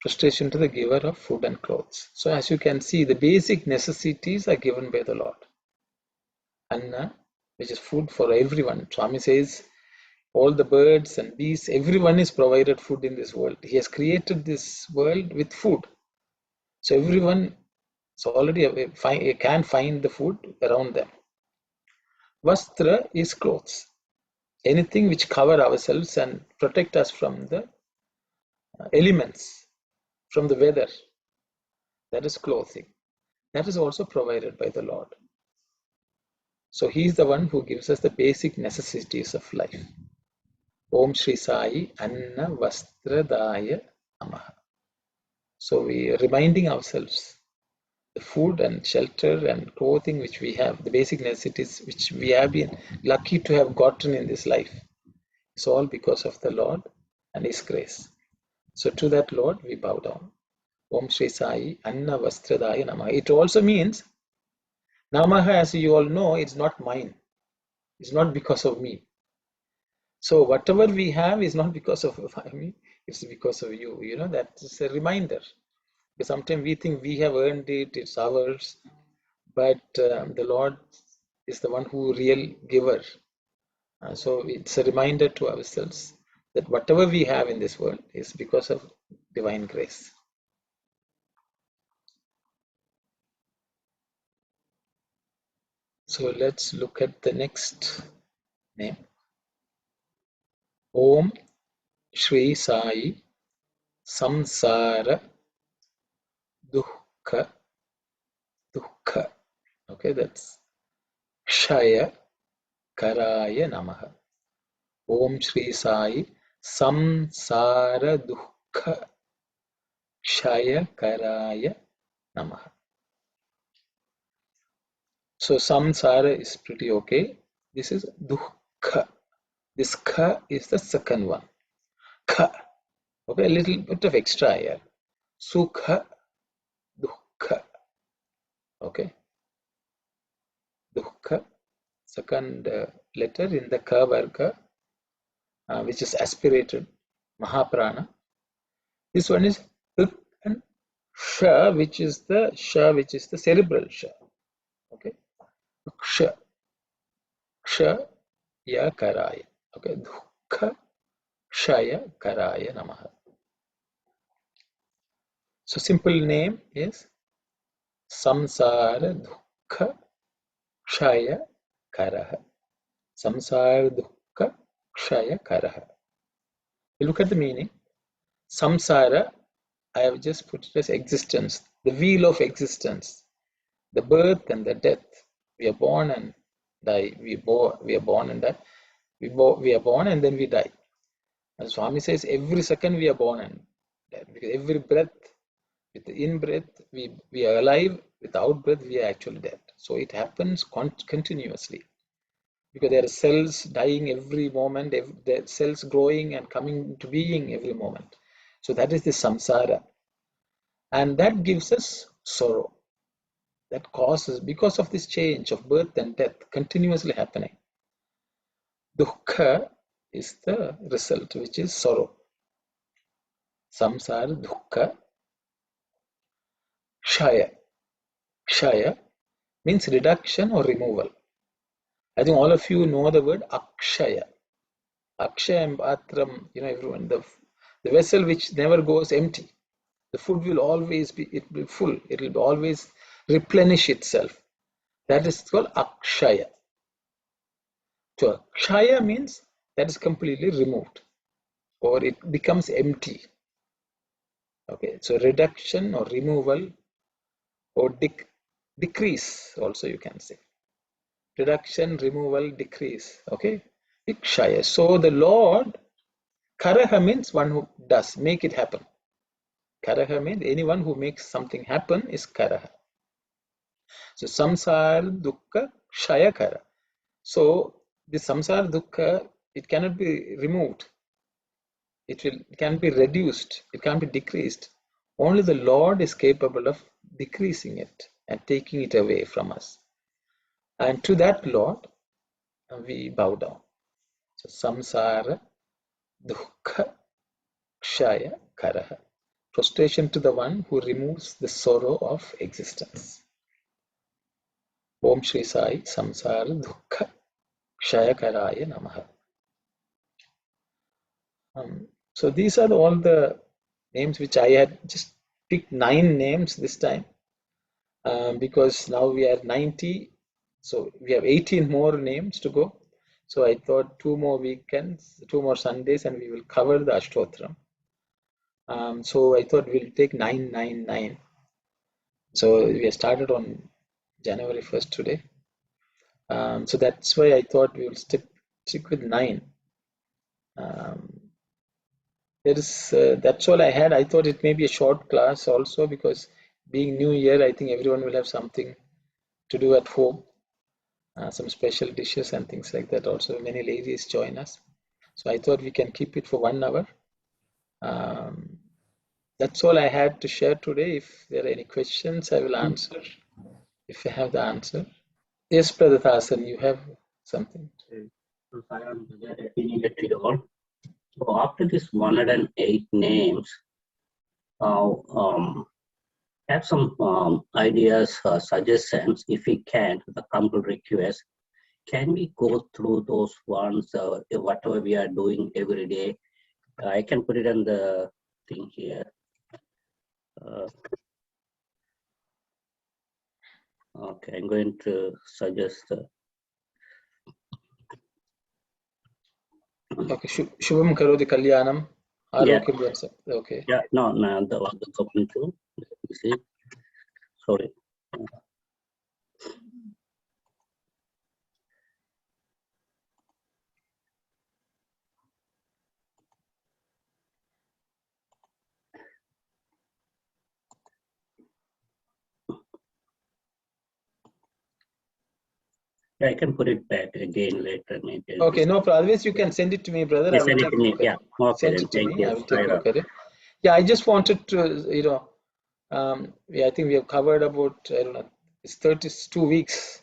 Frustration to the giver of food and clothes. So as you can see, the basic necessities are given by the Lord. Anna, which is food for everyone. Swami says, all the birds and bees, everyone is provided food in this world. He has created this world with food. So everyone can find the food around them. Vastra is clothes. Anything which cover ourselves and protect us from the elements, from the weather. That is clothing. That is also provided by the Lord. So he is the one who gives us the basic necessities of life. Om Shri Sai Anna Vastradaya Namaha. So we are reminding ourselves the food and shelter and clothing which we have, the basic necessities which we have been lucky to have gotten in this life. It's all because of the Lord and His grace. So to that Lord we bow down. Om Shri Sai Anna Vastradaya Namaha. It also means Namaha, as you all know, it's not mine. It's not because of me. So whatever we have is not because of me, it's because of you. You know, that's a reminder. Because sometimes we think we have earned it, it's ours, but the Lord is the one who real giver. So it's a reminder to ourselves that whatever we have in this world is because of divine grace. So let's look at the next name. Om Shri Sai Samsara Dukkha. Okay, that's Kshaya Karaya Namaha. Om Shri Sai Samsara Dukkha Kshaya Karaya Namaha. So samsara is pretty okay. This is dukkha. This kha is the second one. Kha. Okay, a little bit of extra here. Sukha, dukkha. Okay. Dukkha. Second letter in the ka varga, which is aspirated. Mahaprana. This one is uk and sha, which is the cerebral sha. Okay. Ksha. Ksha ya karaya. Okay. Dukkha. Kshaya Karaya Namaha. So simple name is Samsara Dukkha Kshaya Karaha. Samsara Dukkha Kshaya Karaha. You look at the meaning. Samsara, I have just put it as existence, the wheel of existence, the birth and the death. We are born and die. We are born and die. We are born and then we die. As Swami says, every second we are born and die. Because every breath, with the in-breath, we are alive. With the out-breath, we are actually dead. So it happens continuously. Because there are cells dying every moment, there are cells growing and coming to being every moment. So that is the samsara. And that gives us sorrow. That causes, because of this change of birth and death continuously happening. Dukkha is the result, which is sorrow. Samsara, dukkha. Kshaya. Kshaya means reduction or removal. I think all of you know the word akshaya. Akshaya and patram, everyone, the vessel which never goes empty. The food will always be full. It will always replenish itself. That is called akshaya. So kshaya means that is completely removed or it becomes empty. Okay, so reduction or removal or decrease also you can say. Reduction, removal, decrease. Okay, kshaya. So the Lord Karaha means one who does, make it happen. Karaha means anyone who makes something happen is Karaha. So samsara dukkha kshaya kara. So the samsara dukkha, it cannot be removed. It can be reduced. It can't be decreased. Only the Lord is capable of decreasing it and taking it away from us. And to that Lord, we bow down. So samsara dukkha kshaya karaha. Prostration to the one who removes the sorrow of existence. Om Shri Sai Samsara Dukkha Kshayakaraya Namaha. So these are all the names which I had just picked 9 names this time because now we are 90, so we have 18 more names to go. So I thought 2 more weekends, 2 more Sundays, and we will cover the Ashtotram. So I thought we'll take 999. So we have started on January 1st today. So that's why I thought we will stick with 9. That's all I had. I thought it may be a short class also because being New Year, I think everyone will have something to do at home, some special dishes and things like that. Also, many ladies join us, so I thought we can keep it for 1 hour. That's all I had to share today. If there are any questions, I will answer. If I have the answer, yes, Brother Thasan, you have something. So after this 108 names, have some ideas, suggestions, if we can, the humble request. Can we go through those ones, whatever we are doing every day? I can put it on the thing here. Okay, I'm going to suggest. Okay, Shubham Karodi Kalyanam. Yeah. Okay. Yeah, no, the open too. Let me see. Sorry. Yeah, I can put it back again later. Maybe. Okay, no problem. Otherwise, you can send it to me, brother. You send it to me. Yeah. Okay. Send Then, it to thank me. you. I will take a look at it. Yeah, I just wanted to, I think we have covered about, I don't know, it's 32 weeks.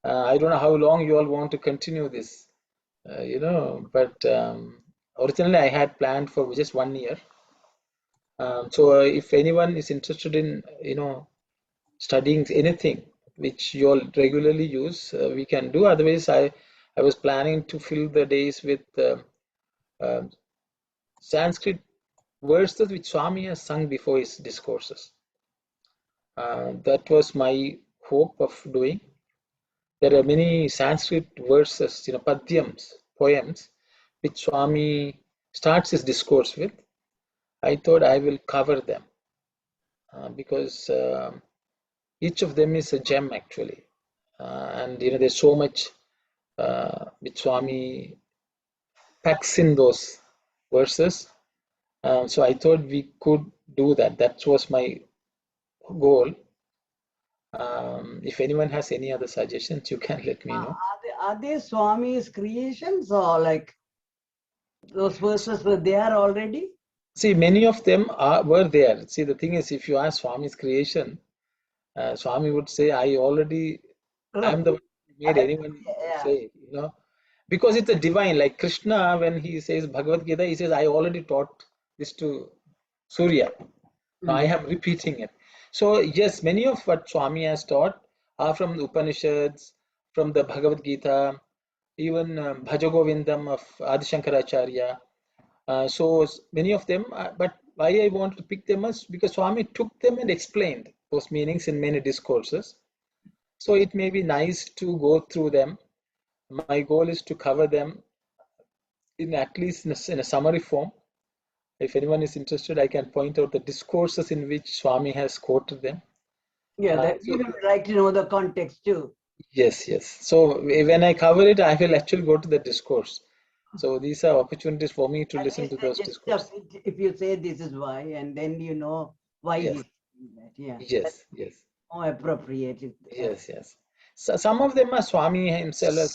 I don't know how long you all want to continue this, but originally I had planned for just 1 year. So if anyone is interested in, studying anything which you all regularly use, we can do. Otherwise, I was planning to fill the days with Sanskrit verses which Swami has sung before his discourses. That was my hope of doing. There are many Sanskrit verses, padyams, poems, which Swami starts his discourse with. I thought I will cover them because each of them is a gem actually. And there's so much which Swami packs in those verses. So I thought we could do that. That was my goal. If anyone has any other suggestions, you can let me know. Are they Swami's creations or like those verses were there already? See, many of them were there. See, the thing is, if you ask Swami's creation, Swami would say, I am the one who made anyone say, because it's a divine, like Krishna, when he says Bhagavad Gita, he says, I already taught this to Surya. Now I am repeating it. So, yes, many of what Swami has taught are from the Upanishads, from the Bhagavad Gita, even Bhajagovindam of Adi Shankaracharya. So many of them, but why I want to pick them is because Swami took them and explained those meanings in many discourses. So it may be nice to go through them. My goal is to cover them in at least in a summary form. If anyone is interested, I can point out the discourses in which Swami has quoted them. Yeah, we would like to know the context too. Yes. So when I cover it, I will actually go to the discourse. So these are opportunities for me to At listen least to the those gist discourses. of it, if you say this is why, and then you know why Yes. he's doing that. Yeah. Yes, yes, More appropriate. yes, yes. So some of them are Swami himself,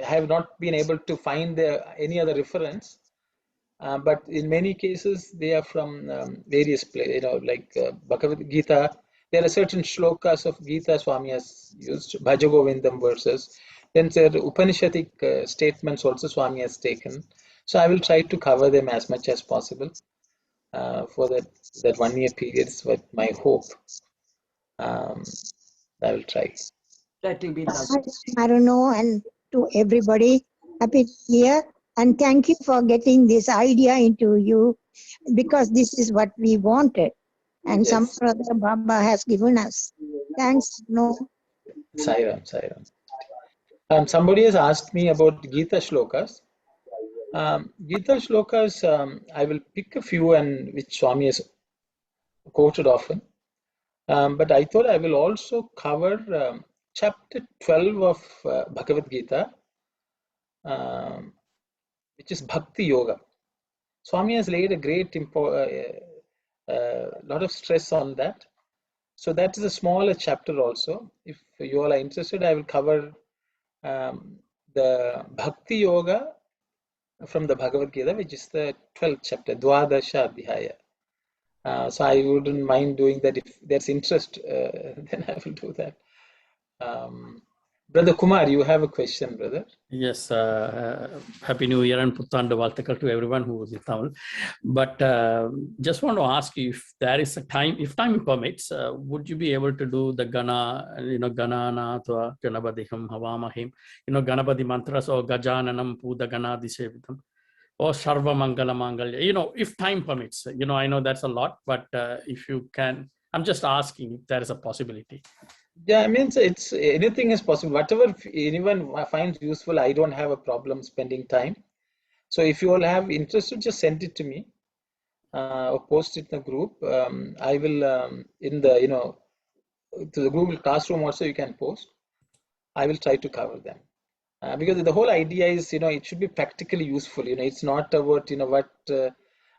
have not been able to find any other reference. But in many cases, they are from various places, like Bhagavad Gita. There are certain shlokas of Gita Swami has used, Bhajagovindam verses. Then there are Upanishadic statements also Swami has taken. So I will try to cover them as much as possible for that 1 year period is what my hope. I will try. That will be lovely. I don't know, and to everybody, happy New Year, and thank you for getting this idea into you, because this is what we wanted, and some Yes. other Baba has given us. Thanks. No. Sairam, Sairam. Somebody has asked me about Gita shlokas. Gita shlokas, I will pick a few and which Swami has quoted often. But I thought I will also cover chapter 12 of Bhagavad Gita, which is Bhakti Yoga. Swami has laid a great lot of stress on that. So that is a smaller chapter also. If you all are interested, I will cover the Bhakti Yoga from the Bhagavad Gita, which is the 12th chapter, Dwadasha Adhyaya. So I wouldn't mind doing that if there's interest, then I will do that. Brother Kumar, you have a question, brother? Yes, Happy New Year and Puthandu Valthakal to everyone who is in Tamil. But just want to ask you if there is a time, if time permits, would you be able to do the Gana, Gananatva, Ganabadiham, Havamahim, Ganabadi mantras or Gajananam, Puda Ganadisevitam, or Sarva Mangala Mangalya, if time permits, I know that's a lot, but if you can, I'm just asking if there is a possibility. Yeah, I mean, it's anything is possible. Whatever anyone finds useful, I don't have a problem spending time. So if you all have interest, just send it to me or post it in the group. I will in the to the Google Classroom also you can post. I will try to cover them because the whole idea is it should be practically useful. It's not about what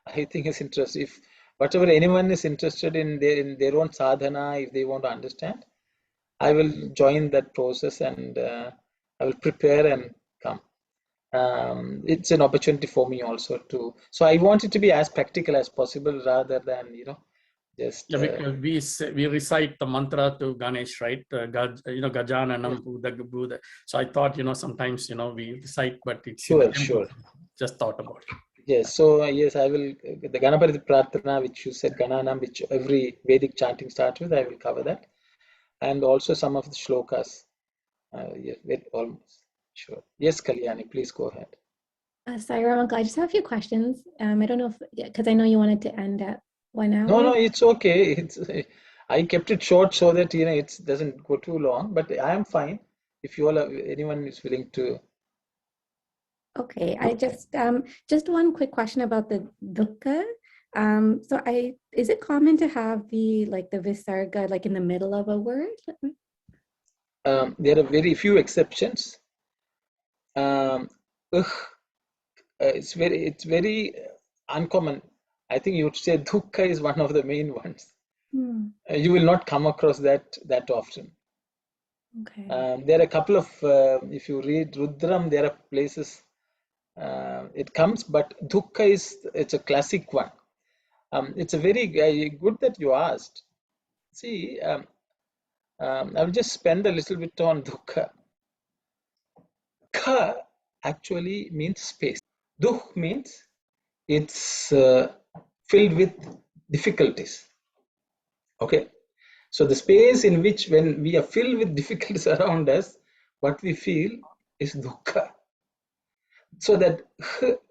I think is interesting. If whatever anyone is interested in their own sadhana, if they want to understand, I will join that process and I will prepare and come. It's an opportunity for me also so I want it to be as practical as possible rather than just because we recite the mantra to Ganesh, right? Gajananam, Buddha. So I thought sometimes we recite, but it's in the temple. Sure. Just thought about it. Yes, so yes, I will the Ganapati Prarthana, which you said Gananam, which every Vedic chanting starts with, I will cover that, and also some of the shlokas. Yes, almost sure. Yes, Kalyani, please go ahead. Sorry, Ramanka, I just have a few questions. I don't know if, because I know you wanted to end at 1 hour. No, it's okay. I kept it short so that it doesn't go too long. But I am fine. If you all anyone is willing to. Okay, I just one quick question about the dukkha. Is it common to have the visarga like in the middle of a word? There are very few exceptions. It's very uncommon. I think you would say dukkha is one of the main ones. You will not come across that often. Okay. There are a couple of if you read Rudram, there are places it comes, but dukkha it's a classic one. It's a very good that you asked. See, I will just spend a little bit on dukkha. Kha actually means space. Dukh means it's filled with difficulties. Okay, so the space in which when we are filled with difficulties around us, what we feel is dukkha. So that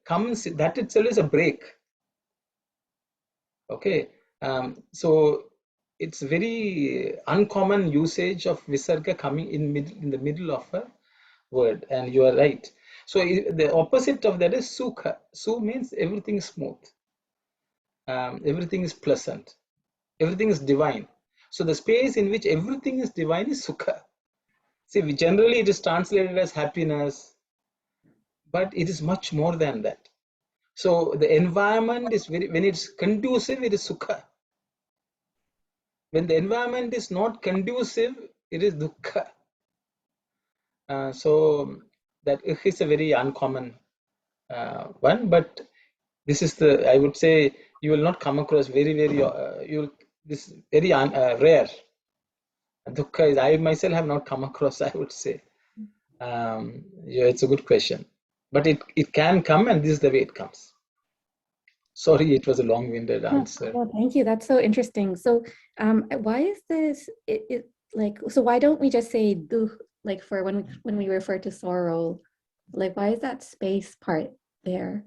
comes, that itself is a break. Okay, so it's very uncommon usage of visarga coming in the middle of a word, and you are right. So the opposite of that is sukha. Su means everything is smooth, everything is pleasant, everything is divine. So the space in which everything is divine is sukha. See, generally it is translated as happiness, but it is much more than that. So the environment is when it's conducive, it is sukha. When the environment is not conducive, it is dukkha. So that is a very uncommon one, but this is I would say you will not come across very this is very rare. Dukkha is, I myself have not come across, I would say. Yeah, it's a good question, but it can come, and this is the way it comes. Sorry, it was a long-winded answer. No, thank you. That's so interesting. So, why is this? Like, so why don't we just say dukh, like for when we refer to sorrow? Like, why is that space part there?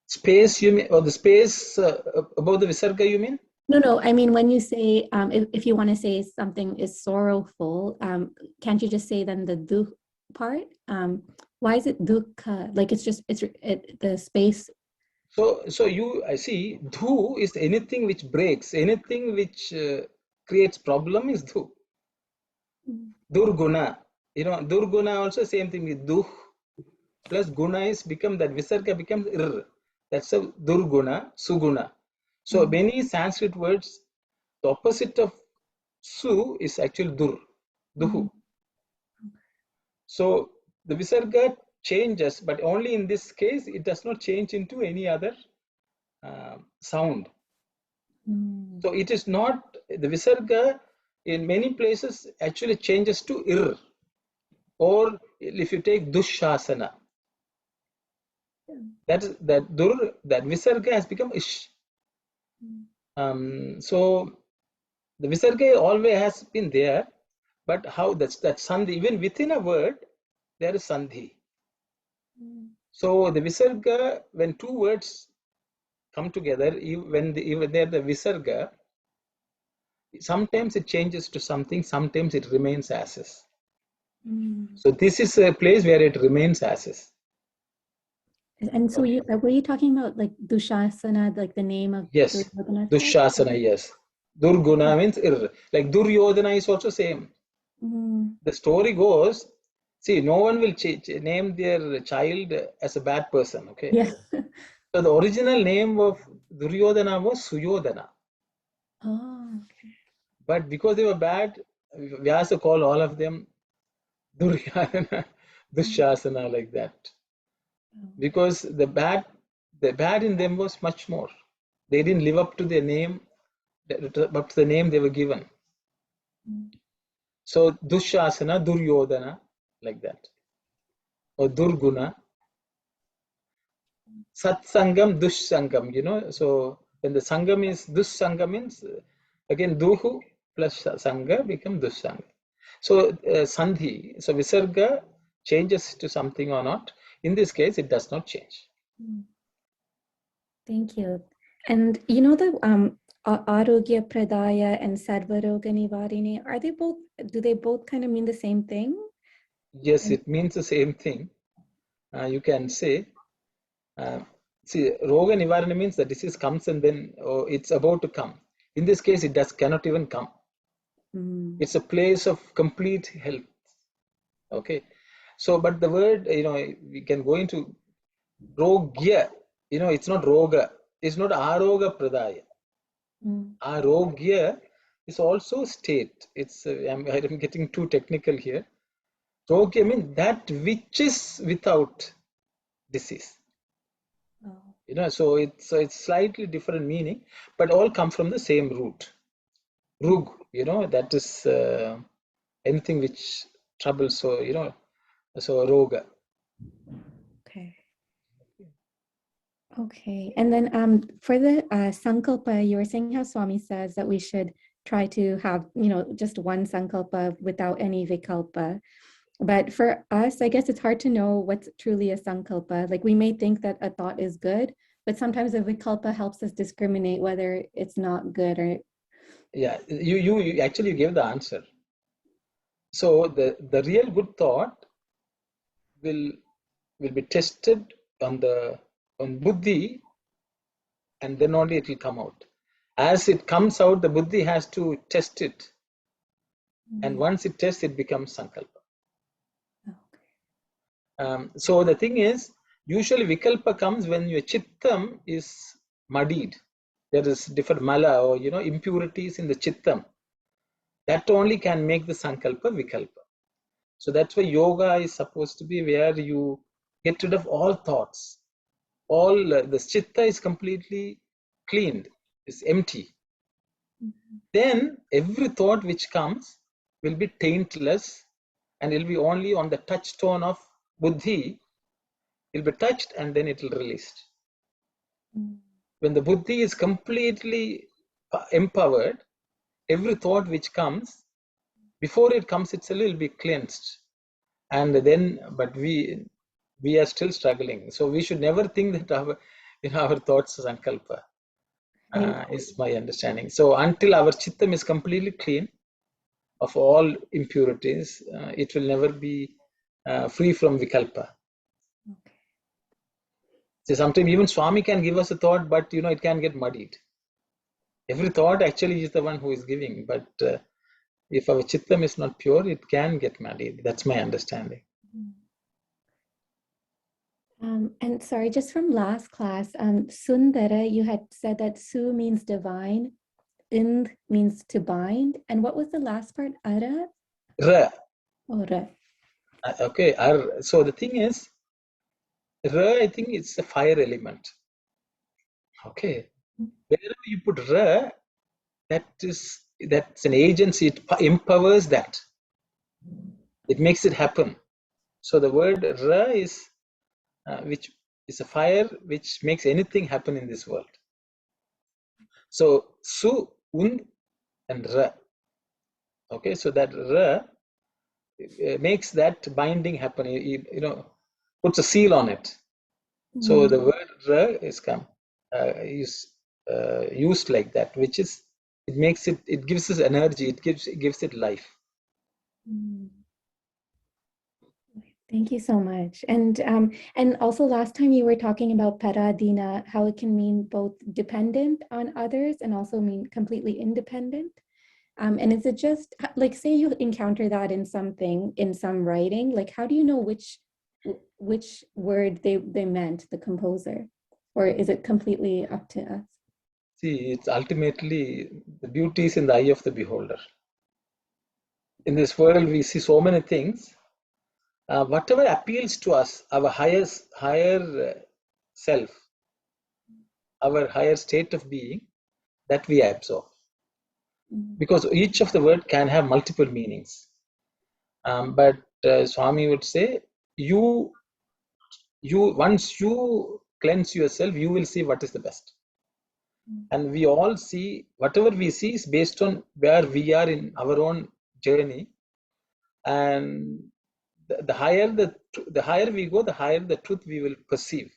Space, you mean, or the space above the visarga, you mean? No. I mean, when you say, if you want to say something is sorrowful, can't you just say then the dukh part? Why is it dukkha? Like, it's the space. So I see, dhu is anything which breaks, anything which creates problem is dhu. Durguna, durguna also same thing with duh plus guna is become that visarga becomes ir. That's a durguna, suguna. So many Sanskrit words, the opposite of su is actually duhu. So the visarga changes, but only in this case, it does not change into any other sound. So it is not, the visarga in many places actually changes to ir. Or if you take dushasana, that visarga has become ish. So the visarga always has been there, but how that sandhi, even within a word, there is sandhi. So the visarga, when two words come together, when they're the visarga, sometimes it changes to something, sometimes it remains as is. So this is a place where it remains as is. And so were you talking about like Dushasana, like the name of Yes, Duryodhana? Dushasana, yes. Durguna means ir. Like Duryodhana is also same. The story goes, see, no one will name their child as a bad person, okay? Yes. So the original name of Duryodhana was Suyodhana. Oh, okay. But because they were bad, Vyasa called all of them Duryodhana, Dushasana, like that. Because the bad in them was much more. They didn't live up to their name, up to the name they were given. So Dushasana, Duryodhana, like that. Or Durguna. Satsangam, Dushsangam, so when the Sangam is Dussanga means, again Duhu plus Sangha become Dussanga. So Sandhi, so Visarga changes to something or not. In this case, it does not change. Thank you. And you know the Arogya Pradaya and Sarvaroga Nivarini, do they both kind of mean the same thing? Yes, it means the same thing. You can say, see, Roga Nivarana means the disease comes and then it's about to come. In this case, it cannot even come. It's a place of complete health. Okay. So, but the word, we can go into Rogya, it's not Roga, it's not Aroga Pradaya. Arogya is also state. It's, I'm getting too technical here. Rogya means that which is without disease. So it's slightly different meaning, but all come from the same root. Rug, that is anything which troubles. So, so Roga. Okay. And then for the Sankalpa, you were saying how Swami says that we should try to have, just one Sankalpa without any Vikalpa. But for us, I guess it's hard to know what's truly a Sankalpa. Like we may think that a thought is good, but sometimes a Vikalpa helps us discriminate whether it's not good or. Yeah, you actually gave the answer. So the real good thought will be tested on buddhi, and then only it will come out. As it comes out, the buddhi has to test it, and once it tests, it becomes sankalpa. So the thing is, usually Vikalpa comes when your Chittam is muddied. There is different mala or impurities in the Chittam. That only can make the Sankalpa Vikalpa. So that's why yoga is supposed to be where you get rid of all thoughts. All the Chitta is completely cleaned, is empty. Then every thought which comes will be taintless and it will be only on the touchstone of Buddhi. It will be touched and then it will released. When the Buddhi is completely empowered, every thought which comes, before it comes itself will be cleansed. And then, but we are still struggling. So we should never think that our thoughts are Sankalpa, is my understanding. So until our Chittam is completely clean of all impurities, it will never be free from Vikalpa. So sometimes even Swami can give us a thought, but it can get muddied. Every thought actually is the one who is giving, but if our Chittam is not pure, it can get muddied. That's my understanding. And sorry, just from last class, Sundara, you had said that Su means divine, Ind means to bind, and what was the last part? Ara? Ra. Oh, Ra. Okay. So the thing is, Ra, I think it's a fire element. Okay. Wherever you put Ra, that's an agency. It empowers that. It makes it happen. So the word Ra is which is a fire which makes anything happen in this world. So Su, Und, and Ra. Okay, so that Ra makes that binding happen. Puts a seal on it. So the word Ra is used like that, which is it gives us energy. It gives it life. Thank you so much. And also last time you were talking about paradina, how it can mean both dependent on others and also mean completely independent. And is it just like, say you encounter that in something, in some writing, like how do you know which word they meant, the composer, or is it completely up to us? See, it's ultimately the beauty is in the eye of the beholder. In this world, we see so many things. Whatever appeals to us, our higher self, our higher state of being, that we absorb. Because each of the word can have multiple meanings. But Swami would say, once you cleanse yourself, you will see what is the best. And we all see, whatever we see is based on where we are in our own journey. And the higher we go, the higher the truth we will perceive.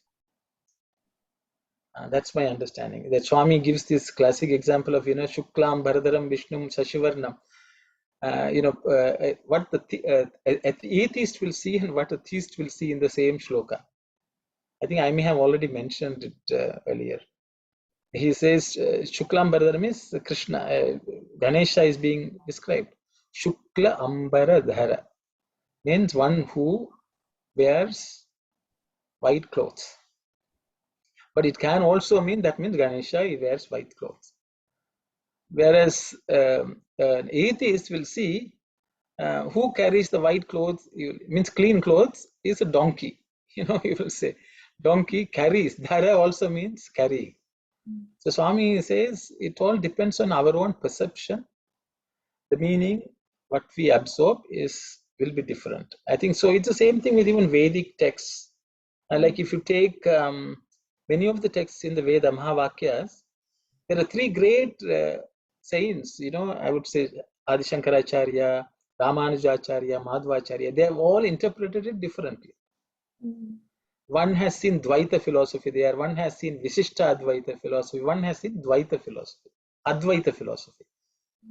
That's my understanding. That Swami gives this classic example of Shuklam Bharadaram Vishnum Sashivarnam. What the atheist will see and what a theist will see in the same shloka. I think I may have already mentioned it earlier. He says Shuklam Bharadaram is Krishna. Ganesha is being described. Shukla Ambara Dhara means one who wears white clothes. But it can also mean that means Ganesha he wears white clothes. Whereas an atheist will see who carries the white clothes, means clean clothes, is a donkey. He will say donkey carries. Dhara also means carrying. So Swami says it all depends on our own perception. The meaning, what we absorb will be different. I think so. It's the same thing with even Vedic texts. Like if you take many of the texts in the Veda, Mahavakyas, there are three great saints. I would say Adi Shankaracharya, Ramanujacharya, Madhvacharya. They have all interpreted it differently. One has seen Dvaita philosophy there, one has seen Visishta Advaita philosophy, one has seen Dvaita philosophy, Advaita philosophy.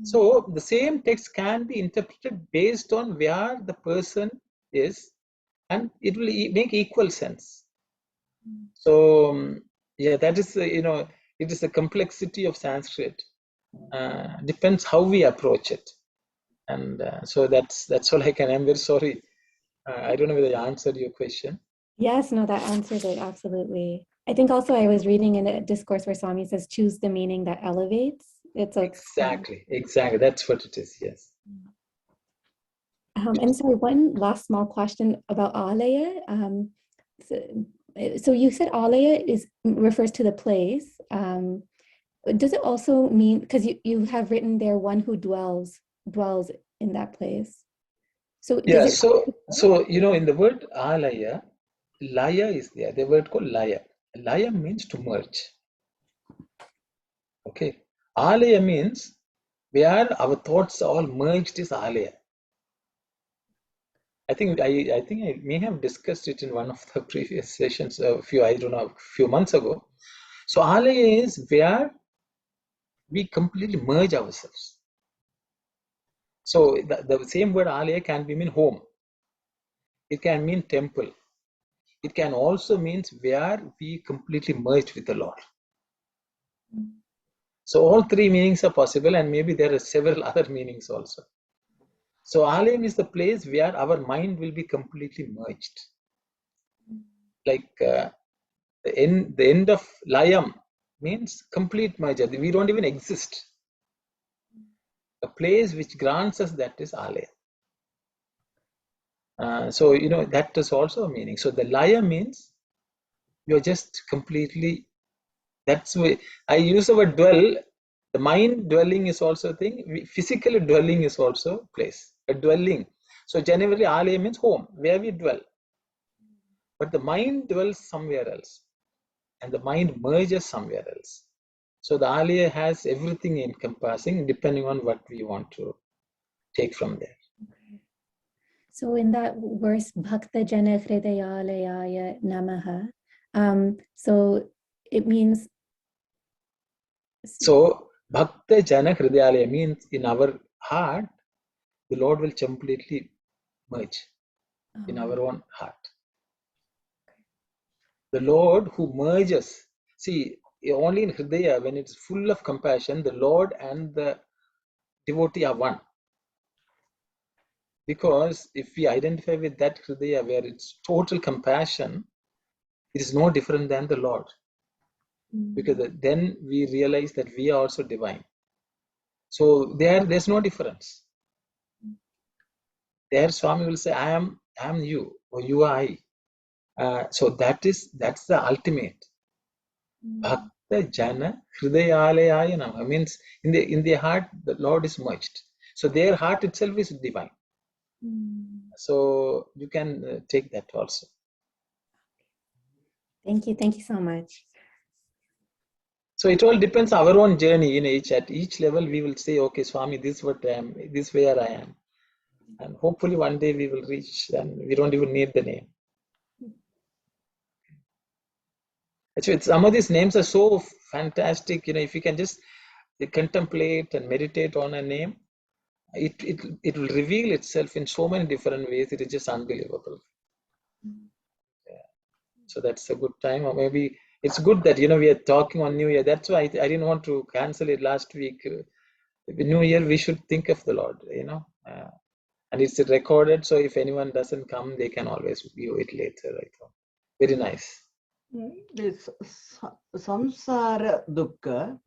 So the same text can be interpreted based on where the person is, and it will make equal sense. So yeah, that is it is the complexity of Sanskrit. Depends how we approach it, and so that's all I can. I'm very sorry. I don't know whether I answered your question. Yes, no, that answers it absolutely. I think also I was reading in a discourse where Swami says, choose the meaning that elevates. It's a Exactly. That's what it is. Yes. and sorry, one last small question about alaya. So you said alaya refers to the place. Does it also mean, because you have written there one who dwells in that place? So Yeah. does it? So in the word alaya, laya is there. The word called laya. Laya means to merge. Okay. Alaya means where our thoughts all merged is alaya. I think I may have discussed it in one of the previous sessions a few months ago. So alaya is where we completely merge ourselves. So the same word alaya can be mean home. It can mean temple. It can also mean where we completely merge with the Lord. So all three meanings are possible, and maybe there are several other meanings also. So alayam is the place where our mind will be completely merged. Like the end of layam means complete merger. We don't even exist. A place which grants us that is alaya. So that is also a meaning. So the laya means you're just completely. That's why I use the word dwell. The mind dwelling is also a thing. Physical dwelling is also place. A dwelling. So generally, alaya means home, where we dwell. But the mind dwells somewhere else, and the mind merges somewhere else. So the alaya has everything encompassing, depending on what we want to take from there. So in that verse, Bhakta Jana Hridayalayaya Namaha, so it means. So Bhakta Jana Hridayalaya means in our heart, the Lord will completely merge in our own heart. The Lord who merges. See, only in Hridaya, when it's full of compassion, the Lord and the devotee are one. Because if we identify with that Hridaya where it's total compassion, it is no different than the Lord. Because then we realize that we are also divine. So there's no difference. There Swami will say, I am you, or you are I. So that's the ultimate. Bhakta Jana Hridayalayaya Nama means in their heart the Lord is merged. So their heart itself is divine. So you can take that also. Thank you so much. So it all depends our own journey. At each level we will say, okay, Swami, this is what I am, this is where I am, and hopefully one day we will reach, and we don't even need the name. Actually, some of these names are so fantastic. If you can just contemplate and meditate on a name, it will reveal itself in so many different ways. It is just unbelievable. Yeah. So that's a good time. Or maybe it's good that we are talking on New Year. That's why I didn't want to cancel it last week. New Year we should think of the Lord. And it's recorded. So if anyone doesn't come, they can always view it later. Very nice. This samsara dukkha,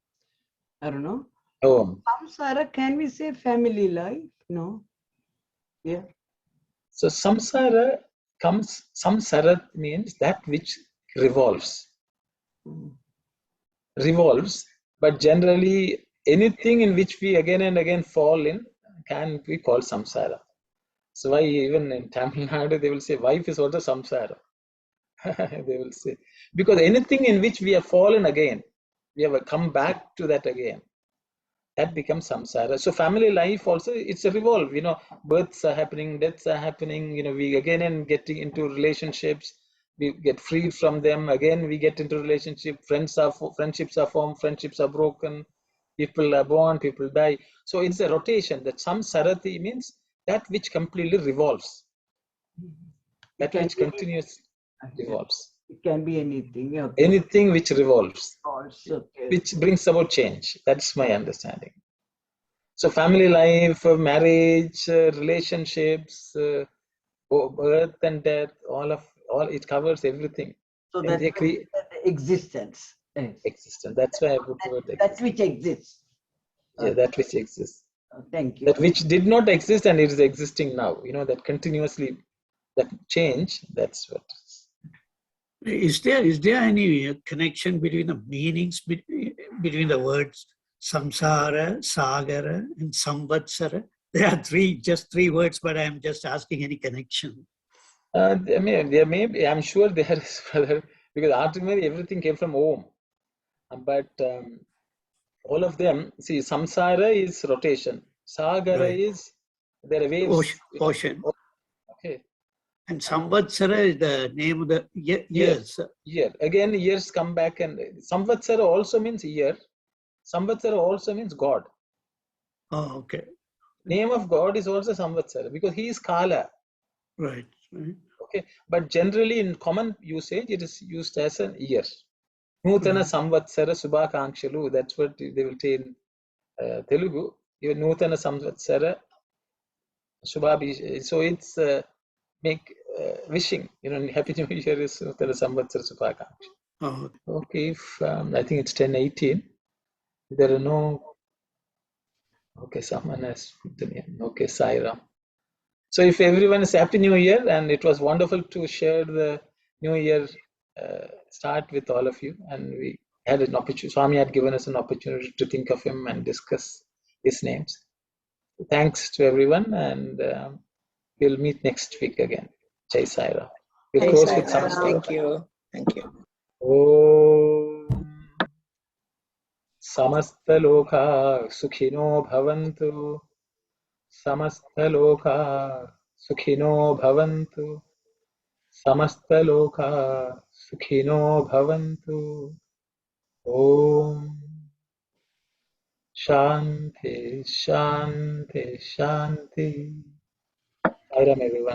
I don't know. Oh. Samsara, can we say family life? No. Yeah. So samsara samsara means that which revolves. Revolves, but generally anything in which we again and again fall in can be called samsara. So why even in Tamil Nadu they will say wife is also samsara. They will say, because anything in which we have fallen again, we have come back to that again, that becomes samsara. So family life also, it's a revolve. Births are happening, deaths are happening. We again and getting into relationships. We get freed from them. Again, we get into relationship. Friendships are formed. Friendships are broken. People are born. People die. So it's a rotation. That samsarati means that which completely revolves. That which continuously revolves. It can be anything. Okay. Anything which revolves, Okay. which brings about change. That's my understanding. So family life, marriage, relationships, birth and death, all it covers everything. So And that's they create existence. Yes. existence. That's why I put the word That existence. which exists. Yeah, that which exists. Thank you. That which did not exist and it is existing now. You know, that continuously, that change, that's what. Is there any connection between the meanings between the words samsara, sagara, and samvatsara? There are just three words, but I'm just asking any connection. There may be, I'm sure there is, because ultimately everything came from Om. But all of them, see, samsara is rotation, sagara Right. is, there are waves. Ocean. Okay. And samvatsara is the name of the years. Year. Again, years come back, and samvatsara also means year. Samvatsara also means God. Oh, okay. Name of God is also samvatsara because he is Kala. Right. Right. Okay. But generally in common usage, it is used as an year. Nutana samvatsara subhakangshalu. That's what they will say in Telugu. Nutana samvatsara subhabhi. So it's make wishing. Happy New Year is Nutana samvatsara subhakangshalu. Oh, Okay. If, I think it's 10:18. There are no. Okay, someone has put the name. Okay, Sairam. So if everyone is Happy New Year, and it was wonderful to share the New Year start with all of you, and we had an opportunity. Swami had given us an opportunity to think of him and discuss his names. Thanks to everyone, and we'll meet next week again. Jai Saira. We'll Jai close with Sai some Ram. slogan. Thank you. Thank you. Om Samastaloka Sukhino Bhavantu. समस्तलोका सुखिनो भवन्तु समस्तलोका सुखिनो भवन्तु ॐ शान्ति शान्ति शान्ति Bye, everyone.